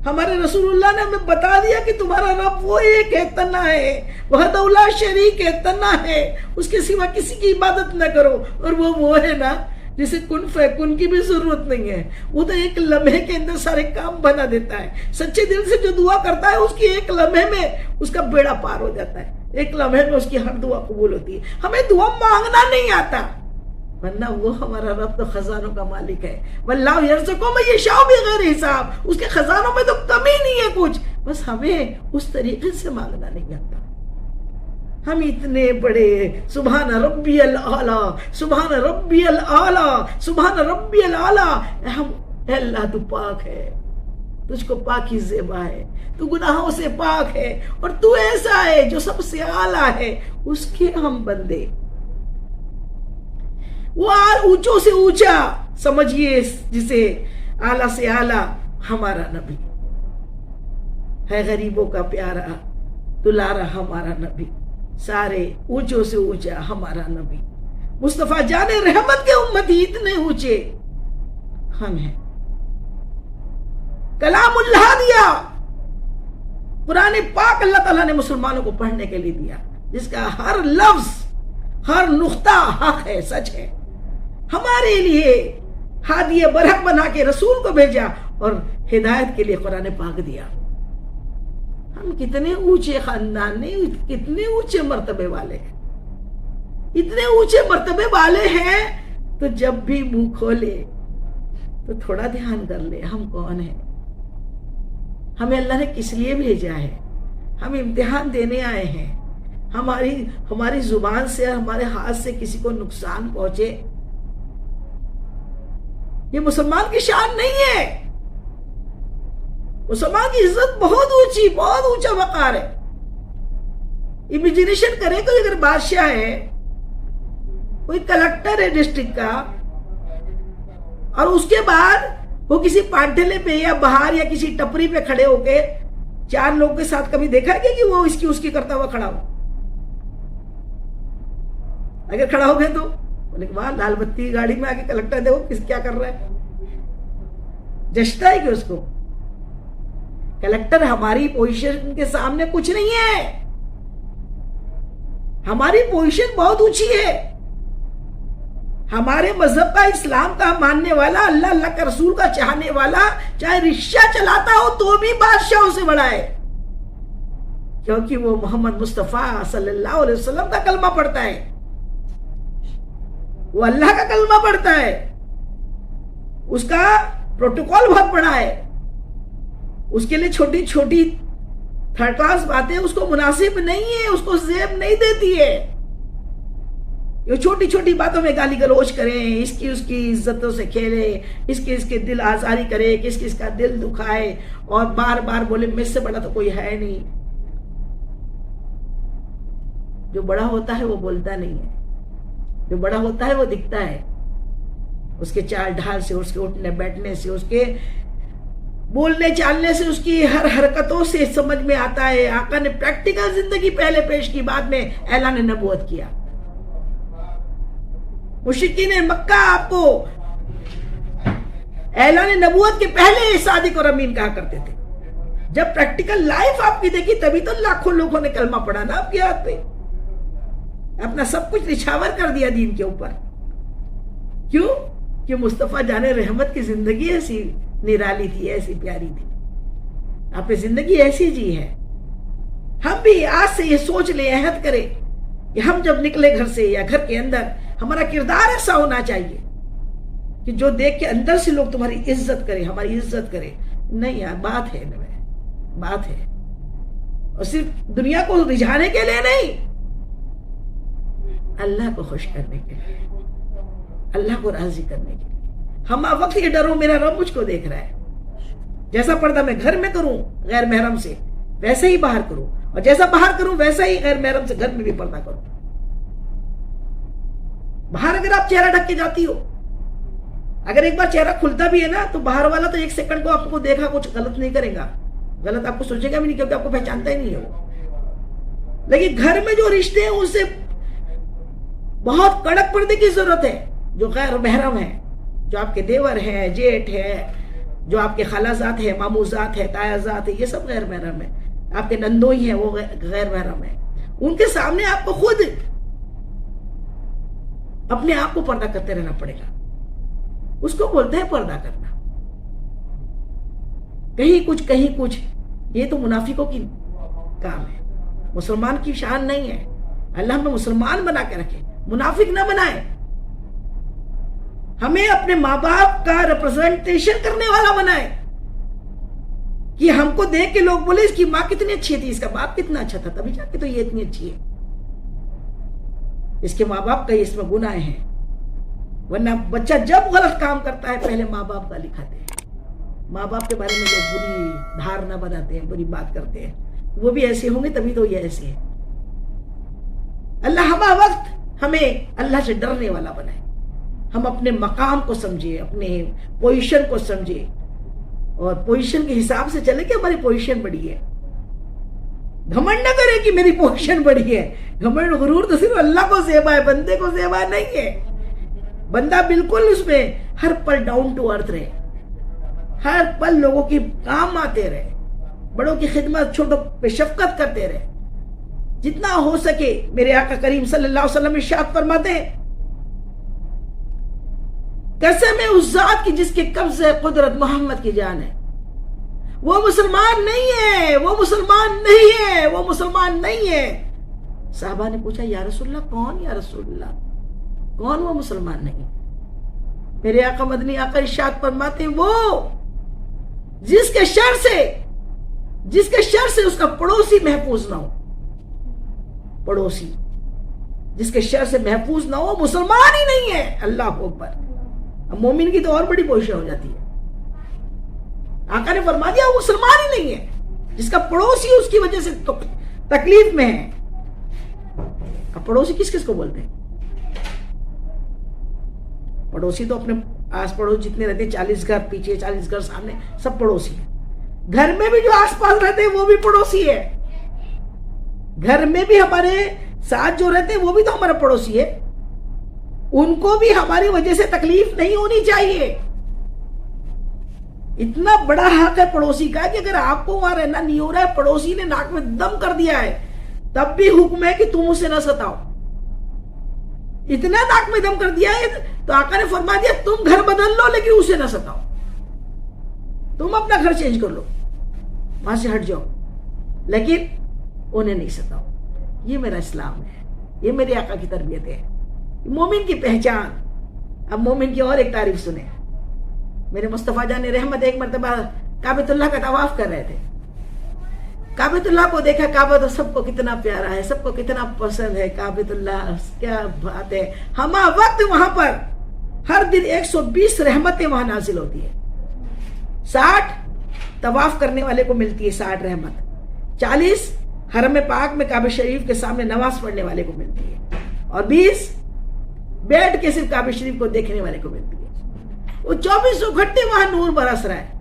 Speaker 1: ہمارے رسول اللہ نے ہمیں بتا دیا کہ تمہارا رب وہ ایک ہے، تنہا ہے، وحدہ لا شریک ہے، تنہا ہے، اس کے سوا کسی کی عبادت نہ کرو، اور وہ ہے نا جسے کن فیکن کی بھی ضرورت نہیں ہے، وہ تو ایک لمحے کے اندر سارے کام بنا دیتا ہے، سچے دل سے جو دعا کرتا ہے اس کی ایک لمحے میں اس کا بیڑا پار ہو جاتا ہے، ایک لمحے میں اس کی ہر دعا قبول ہوتی ہے۔ ہمیں دعا مانگنا نہیں آتا، ورنہ وہ ہمارا رب تو خزانوں کا مالک ہے، واللہ یرزقو من یشاء بغیر حساب، اس کے خزانوں میں تو کمی نہیں ہے کچھ، بس ہمیں اس طریقے سے مانگنا نہیں آتا۔ ہم اتنے بڑے سبحان ربی الاعلی، سبحان ربی الاعلی، سبحان ربی الاعلی، ہم اے اللہ تو پاک ہے، تجھ کو پاکی زیبا ہے، تو گناہوں سے پاک ہے، اور تو ایسا ہے جو سب سے اعلیٰ ہے، اس کے ہم بندے۔ وہ اونچوں سے اونچا سمجھیے جسے، اعلیٰ سے اعلیٰ ہمارا نبی ہے، غریبوں کا پیارا دلارا ہمارا نبی، سارے اونچوں سے اونچا ہمارا نبی مصطفیٰ جان رحمت کے امتی، اتنے اونچے ہم ہیں۔ کلام اللہ دیا، قرآن پاک اللہ تعالیٰ نے مسلمانوں کو پڑھنے کے لیے دیا، جس کا ہر لفظ ہر نقطہ حق ہے، سچ ہے، ہمارے لیے ہادی برحق بنا کے رسول کو بھیجا اور ہدایت کے لیے قرآن پاک دیا۔ ہم کتنے اونچے خاندان نے، کتنے اونچے مرتبے والے ہیں، اتنے اونچے مرتبے والے ہیں، تو جب بھی منہ کھولے تو تھوڑا دھیان کر لے ہم کون ہیں، ہمیں اللہ نے کس لیے بھیجا ہے، ہم امتحان دینے آئے ہیں، ہماری زبان سے اور ہمارے ہاتھ سے کسی کو نقصان پہنچے، یہ مسلمان کی شان نہیں ہے۔ مسلمان کی عزت بہت اونچی، بہت اونچا وقار ہے۔ امیجنیشن کرے کوئی اگر بادشاہ ہے، کوئی کلکٹر ہے ڈسٹرکٹ کا، اور اس کے بعد وہ کسی پانٹھلے پہ یا باہر یا کسی ٹپری پہ کھڑے ہو کے چار لوگوں کے ساتھ کبھی دیکھا ہے کہ وہ اس کی کرتا ہوا کھڑا ہو؟ اگر کھڑا ہو گئے تو بولے کہ وہاں لال بتی گاڑی میں آگے کلکٹر دیکھو کیا کر رہا ہے، جشتا ہے کہ اس کو؟ کلکٹر ہماری پوزیشن کے سامنے کچھ نہیں ہے، ہماری پوزیشن بہت اونچی ہے۔ ہمارے مذہب کا، اسلام کا ماننے والا، اللہ کا رسول کا چاہنے والا، چاہے رکشہ چلاتا ہو تو بھی بادشاہوں سے بڑا ہے، کیونکہ وہ محمد مصطفیٰ صلی اللہ علیہ وسلم کا کلمہ پڑھتا ہے، وہ اللہ کا کلمہ پڑھتا ہے، اس کا پروٹوکول بہت بڑا ہے، اس کے لیے چھوٹی چھوٹی تھرڈ کلاس باتیں اس کو مناسب نہیں ہے، اس کو زیب نہیں دیتی ہے، یہ چھوٹی چھوٹی باتوں میں گالی گلوچ کریں، اس کی عزتوں سے کھیلے، اس کے دل آزاری کرے، کس کا دل دکھائے، اور بار بار بولے مجھ سے بڑا تو کوئی ہے نہیں۔ جو بڑا ہوتا ہے وہ بولتا نہیں ہے، جو بڑا ہوتا ہے وہ دکھتا ہے، اس کے چال ڈھال سے، اس کے اٹھنے بیٹھنے سے، اس کے بولنے چالنے سے، اس کی ہر حرکتوں سے سمجھ میں آتا ہے۔ آقا نے پریکٹیکل زندگی پہلے پیش کی، بعد میں اعلان نبوت کیا۔ مشرکین مکہ آپ کو اعلان نبوت کے پہلے صادق اور امین کہا کرتے تھے، جب پریکٹیکل لائف آپ کی دیکھی تبھی تو لاکھوں لوگوں نے کلمہ پڑھا نا آپ کے ہاتھ پہ، اپنا سب کچھ نچھاور کر دیا دین کے اوپر۔ کیوں؟ کہ مصطفیٰ جان رحمت کی زندگی ایسی نرالی تھی، ایسی پیاری تھی، آپ نے زندگی ایسی جی ہے۔ ہم بھی آج سے یہ سوچ لیں، عہد کریں کہ ہم جب نکلے گھر سے یا گھر کے اندر، ہمارا کردار ایسا ہونا چاہیے کہ جو دیکھ کے اندر سے لوگ تمہاری عزت کریں، ہماری عزت کریں۔ نہیں یار، بات ہے نا، بات ہے، اور صرف دنیا کو رجھانے کے لیے نہیں، اللہ کو خوش کرنے کے لیے، اللہ کو راضی کرنے کے لیے۔ ہم وقت یہ ڈرو میرا رب مجھ کو دیکھ رہا ہے، جیسا پردہ میں گھر میں کروں غیر محرم سے ویسے ہی باہر کروں، اور جیسا باہر کروں ویسا ہی غیر محرم سے گھر میں بھی پردہ کروں۔ باہر اگر آپ چہرہ ڈھک کے جاتی ہو، اگر ایک بار چہرہ کھلتا بھی ہے نا، تو باہر والا تو ایک سیکنڈ کو آپ کو دیکھا کچھ غلط نہیں کرے گا، غلط آپ کو سوچے گا بھی نہیں، کیونکہ آپ کو پہچانتا ہی نہیں ہے وہ۔ لیکن گھر میں جو رشتے ہیں ان سے بہت کڑک پردے کی ضرورت ہے، جو غیر محرم ہے جو آپ کے دیور ہیں، جیٹ ہے، جو آپ کے خالازات ہیں، ماموزات ہیں، تایازات ہیں، یہ سب غیر محرم ہے. آپ کے نندوئی ہیں وہ غیر محرم ہے. ان کے سامنے آپ کو خود اپنے آپ کو پردہ کرتے رہنا پڑے گا. اس کو بولتے ہیں پردہ کرنا. کہیں کچھ یہ تو منافقوں کی کام ہے، مسلمان کی شان نہیں ہے. اللہ ہمیں مسلمان بنا کے رکھے، منافق نہ بنائے. ہمیں اپنے ماں باپ کا ریپرزنٹیشن کرنے والا بنائے کہ ہم کو دیکھ کے لوگ بولے اس کی ماں کتنی اچھی تھی، اس کا باپ کتنا اچھا تھا، تبھی جا کے تو یہ اتنی اچھی ہے. اس کے ماں باپ کا اس میں گناہ ہیں. ورنہ بچہ جب غلط کام کرتا ہے پہلے ماں باپ گالی کھاتے ہیں. ماں باپ کے بارے میں لوگ بری دھارنا بناتے ہیں، بری بات کرتے ہیں. وہ بھی ایسے ہوں گے تبھی تو یہ ایسے ہے. اللہ ہمہ وقت ہمیں اللہ سے ڈرنے والا بنائے. ہم اپنے مقام کو سمجھے، اپنے پوزیشن کو سمجھے اور پوزیشن کے حساب سے چلے کہ ہماری پوزیشن بڑی ہے. گھمنڈ نہ کرے کہ میری پوزیشن بڑی ہے. گھمنڈ غرور تو صرف اللہ کو زیبا ہے، بندے کو زیبا نہیں ہے. بندہ بالکل اس میں ہر پل ڈاؤن ٹو ارتھ رہے، ہر پل لوگوں کی کام آتے رہے، بڑوں کی خدمت، چھوٹوں پہ شفقت کرتے رہے. جتنا ہو سکے میرے آقا کریم صلی اللہ علیہ وسلم ارشاد فرماتے ہیں، قسم ہے اس ذات کی جس کے قبضے قدرت محمد کی جان ہے، وہ مسلمان نہیں ہے، وہ مسلمان نہیں ہے، وہ مسلمان نہیں ہے. صحابہ نے پوچھا یا رسول اللہ کون، یا رسول اللہ کون وہ مسلمان نہیں؟ میرے آقا مدنی آقا ارشاد فرماتے ہیں وہ جس کے شر سے اس کا پڑوسی محفوظ نہ ہو. پڑوسی جس کے شر سے محفوظ نہ ہو مسلمان ہی نہیں ہے. اللہ اکبر. اب مومن کی تو اور بڑی پوزیشن ہو جاتی ہے. آقا نے فرما دیا وہ مسلمان ہی نہیں ہے جس کا پڑوسی اس کی وجہ سے تکلیف میں ہے. اب پڑوسی کس کس کو بولتے ہیں؟ پڑوسی تو اپنے آس پڑوس جتنے رہتے ہیں، 40 گھر پیچھے، 40 گھر سامنے، سب پڑوسی ہیں. گھر میں بھی جو آس پاس رہتے ہیں وہ بھی پڑوسی ہے. گھر میں بھی ہمارے ساتھ جو رہتے ہیں وہ بھی تو ہمارا پڑوسی ہے. ان کو بھی ہماری وجہ سے تکلیف نہیں ہونی چاہیے. اتنا بڑا حق ہے پڑوسی کا کہ اگر آپ کو وہاں رہنا نہیں ہو رہا ہے، پڑوسی نے ناک میں دم کر دیا ہے، تب بھی حکم ہے کہ تم اسے نہ ستاؤ. اتنا ناک میں دم کر دیا ہے تو آقا نے فرما دیا تم گھر بدل لو لیکن اسے نہ ستاؤ. تم اپنا گھر چینج کر لو، وہاں سے ہٹ جاؤ، لیکن انہیں نہیں ستاؤ. یہ میرا اسلام ہے، یہ میرے آقا کی تربیت ہے، مومن کی پہچان. اب مومن کی اور ایک تعریف سنیں. میرے مصطفیٰ جان رحمت ایک مرتبہ کعبۃ اللہ کا طواف کر رہے تھے. کعبۃ اللہ کو دیکھا، کعبہ تو سب کو کتنا پیارا ہے، سب کو کتنا پسند ہے. کعبۃ اللہ کیا بات ہے. ہمہ وقت وہاں پر ہر دن 120 رحمتیں وہاں نازل ہوتی ہیں. 60 طواف کرنے والے کو ملتی ہے 60 رحمت. 40 حرم پاک میں کعبہ شریف کے سامنے نماز پڑھنے والے کو ملتی ہے، اور 20 بیٹھ کے صرف کعبہ شریف کو دیکھنے والے کو ملتی ہے. وہ 24 گھنٹے وہاں نور برس رہا ہے.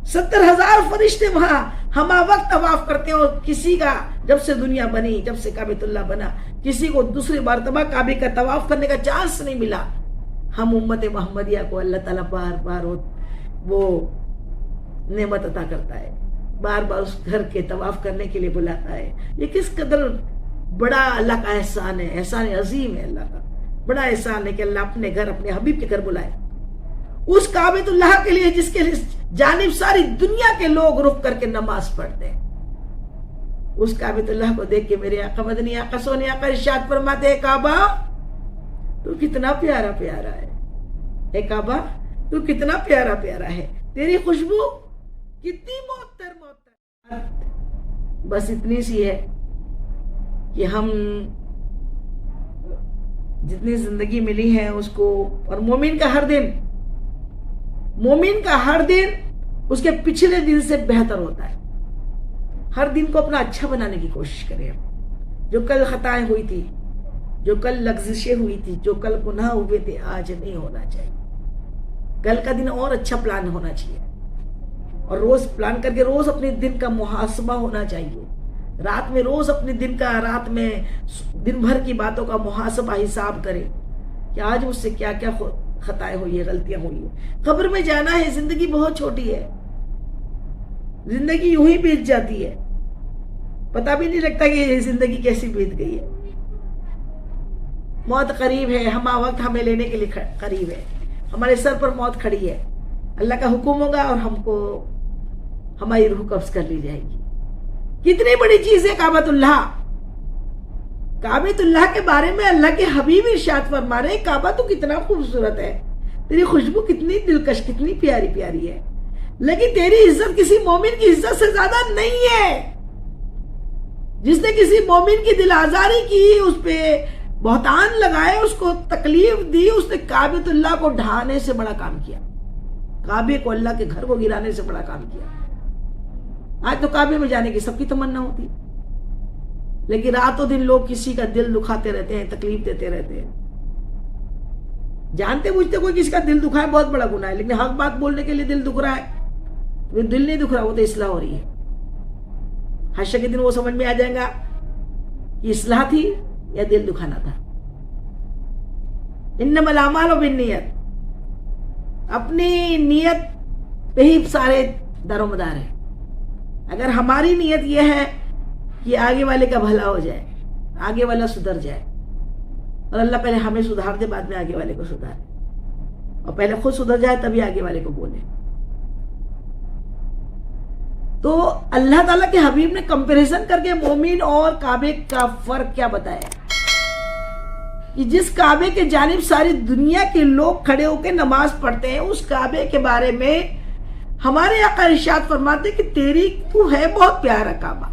Speaker 1: 70,000 فرشتے وہاں ہمہ وقت طواف کرتے ہیں. اور کسی کا جب سے دنیا بنی، جب سے کعبۃ اللہ بنا، کسی کو دوسری مرتبہ کعبے کا طواف کرنے کا چانس نہیں ملا. ہم امت محمدیہ کو اللہ تعالیٰ بار بار وہ نعمت عطا کرتا ہے، بار بار اس گھر کے طواف کرنے کے لیے بلاتا ہے. یہ کس قدر بڑا اللہ کا احسان ہے، احسان عظیم ہے. اللہ کا بڑا احسان ہے کہ اللہ اپنے گھر، اپنے حبیب کے گھر بلائے. اس کعبۃ اللہ کے لیے جس کے جانب ساری دنیا کے لوگ رخ کر کے نماز پڑھتے ہیں. اس کعبۃ اللہ کو دیکھ کے میرے آقا مدنی آقا سونے آقا ارشاد فرماتے ہیں کعبہ تو کتنا پیارا پیارا ہے. اے کعبہ تو کتنا پیارا پیارا ہے، تیری خوشبو کتنی معطر معطر. بس اتنی سی ہے کہ ہم جتنی زندگی ملی ہے اس کو، اور مومن کا ہر دن اس کے پچھلے دن سے بہتر ہوتا ہے. ہر دن کو اپنا اچھا بنانے کی کوشش کریں. جو کل خطائیں ہوئی تھی، جو کل لغزشیں ہوئی تھی، جو کل گناہ ہوئے تھے، آج نہیں ہونا چاہیے. کل کا دن اور اچھا پلان ہونا چاہیے، اور روز پلان کر کے روز اپنے دن کا محاسبہ ہونا چاہیے. رات میں روز اپنے رات میں دن بھر کی باتوں کا محاسبہ حساب کرے کہ آج مجھ سے کیا کیا خطائیں ہوئی ہیں، غلطیاں ہوئی ہیں. قبر میں جانا ہے، زندگی بہت چھوٹی ہے، زندگی یوں ہی بیت جاتی ہے، پتہ بھی نہیں لگتا کہ یہ زندگی کیسی بیت گئی ہے. موت قریب ہے، ہمہ وقت ہمیں لینے کے لیے قریب ہے، ہمارے سر پر موت کھڑی ہے. اللہ کا حکم ہوگا اور ہم کو ہماری روح قبض کر لی جائے گی. کتنی بڑی چیز ہے کعبۃ اللہ. کعبۃ اللہ کے بارے میں اللہ کے حبیب ارشاد فرما رہے ہیں کعبہ تو کتنا خوبصورت ہے، تیری خوشبو کتنی دلکش، کتنی پیاری پیاری ہے، لیکن تیری عزت کسی مومن کی عزت سے زیادہ نہیں ہے. جس نے کسی مومن کی دل آزاری کی، اس پہ بہتان لگائے، اس کو تکلیف دی، اس نے کعبۃ اللہ کو ڈھانے سے بڑا کام کیا، کعبے کو، اللہ کے گھر کو گرانے سے بڑا کام کیا. آج تو کعبے میں جانے کی سب کی تمنا ہوتی، لیکن راتوں دن لوگ کسی کا دل دکھاتے رہتے ہیں، تکلیف دیتے رہتے ہیں. جانتے بوجھتے کوئی کسی کا دل دکھائے بہت بڑا گناہ ہے، لیکن حق بات بولنے کے لیے دل دکھ رہا ہے، وہ دل نہیں دکھ رہا، وہ تو اصلاح ہو رہی ہے. حشر کے دن وہ سمجھ میں آ جائے گا کہ اصلاح تھی یا دل دکھانا تھا. انما الاعمال بالنیت، اپنی نیت پہ ہی سارے دار و مدار ہے. اگر ہماری نیت یہ ہے کہ آگے والے کا بھلا ہو جائے، آگے والا سدھر جائے، اور اللہ پہلے ہمیں سدھار دے، بعد میں آگے والے کو سدھارے، اور پہلے خود سدھر جائے تبھی آگے والے کو بولے. تو اللہ تعالیٰ کے حبیب نے کمپیریزن کر کے مومن اور کعبے کا فرق کیا بتایا کہ جس کعبے کے جانب ساری دنیا کے لوگ کھڑے ہو کے نماز پڑھتے ہیں، اس کعبے کے بارے میں ہمارے آقا ارشاد فرماتے کہ تو ہے بہت پیارا کعبہ،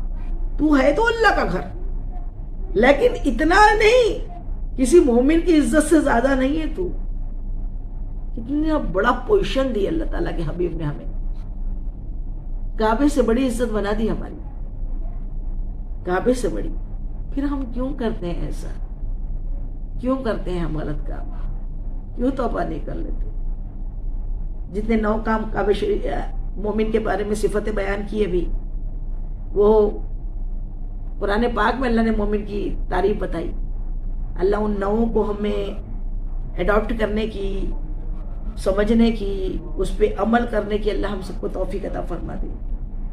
Speaker 1: تو ہے تو اللہ کا گھر، لیکن اتنا نہیں، کسی مومن کی عزت سے زیادہ نہیں ہے تو. کتنا بڑا پوزیشن دی اللہ تعالیٰ کے حبیب نے ہمیں، کعبے سے بڑی عزت بنا دی ہماری، کعبے سے بڑی. پھر ہم کیوں کرتے ہیں ایسا؟ کیوں کرتے ہیں ہم غلط کام؟ کیوں توبہ نہیں کر لیتے؟ جتنے 9 کام کعبہ مومن کے بارے میں صفتیں بیان کی ابھی، وہ قرآن پاک میں اللہ نے مومن کی تعریف بتائی. اللہ ان 9 کو ہمیں اڈاپٹ کرنے کی، سمجھنے کی، اس پہ عمل کرنے کی اللہ ہم سب کو توفیق عطا فرما دے.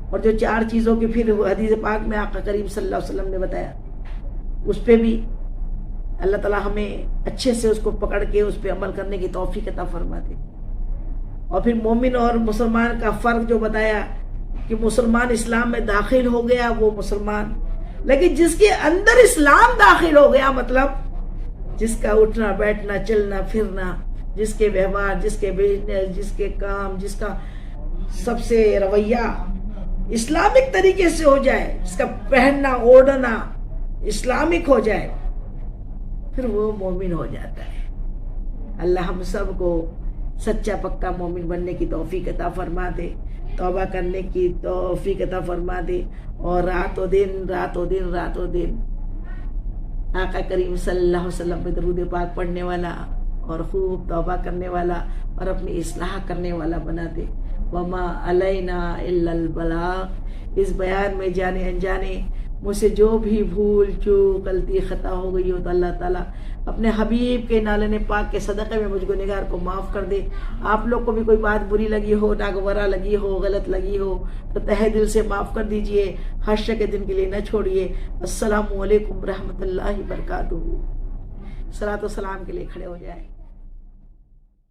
Speaker 1: اور جو 4 چیزوں کی پھر حدیث پاک میں آقا کریم صلی اللہ علیہ وسلم نے بتایا، اس پہ بھی اللہ تعالیٰ ہمیں اچھے سے اس کو پکڑ کے اس پہ عمل کرنے کی توفیق عطا فرما دے. اور پھر مومن اور مسلمان کا فرق جو بتایا کہ مسلمان اسلام میں داخل ہو گیا وہ مسلمان، لیکن جس کے اندر اسلام داخل ہو گیا، مطلب جس کا اٹھنا بیٹھنا چلنا پھرنا، جس کے ویوہار، جس کے بزنس، جس کے کام، جس کا سب سے رویہ اسلامک طریقے سے ہو جائے، جس کا پہننا اوڑھنا اسلامک ہو جائے، پھر وہ مومن ہو جاتا ہے. اللہ ہم سب کو سچا پکا مومن بننے کی توفیق عطا فرما دے، توبہ کرنے کی توفیق عطا فرما دے، اور رات و دن آقا کریم صلی اللہ علیہ وسلم پہ درود پاک پڑھنے والا اور خوب توبہ کرنے والا اور اپنی اصلاح کرنے والا بنا دے. وما علینا الا البلاغ. اس بیان میں جانے انجانے مجھ سے جو بھی بھول چوک غلطی خطا ہو گئی ہو تو اللہ تعالیٰ اپنے حبیب کے نالن پاک کے صدقے میں مجھ کو نگار کو معاف کر دے. آپ لوگ کو بھی کوئی بات بری لگی ہو، ناگوارا لگی ہو، غلط لگی ہو تو تہہ دل سے معاف کر دیجئے، حشر کے دن کے لیے نہ چھوڑیے. السلام علیکم ورحمۃ اللہ وبرکاتہ. صلاۃ و سلام کے لیے کھڑے ہو جائیں.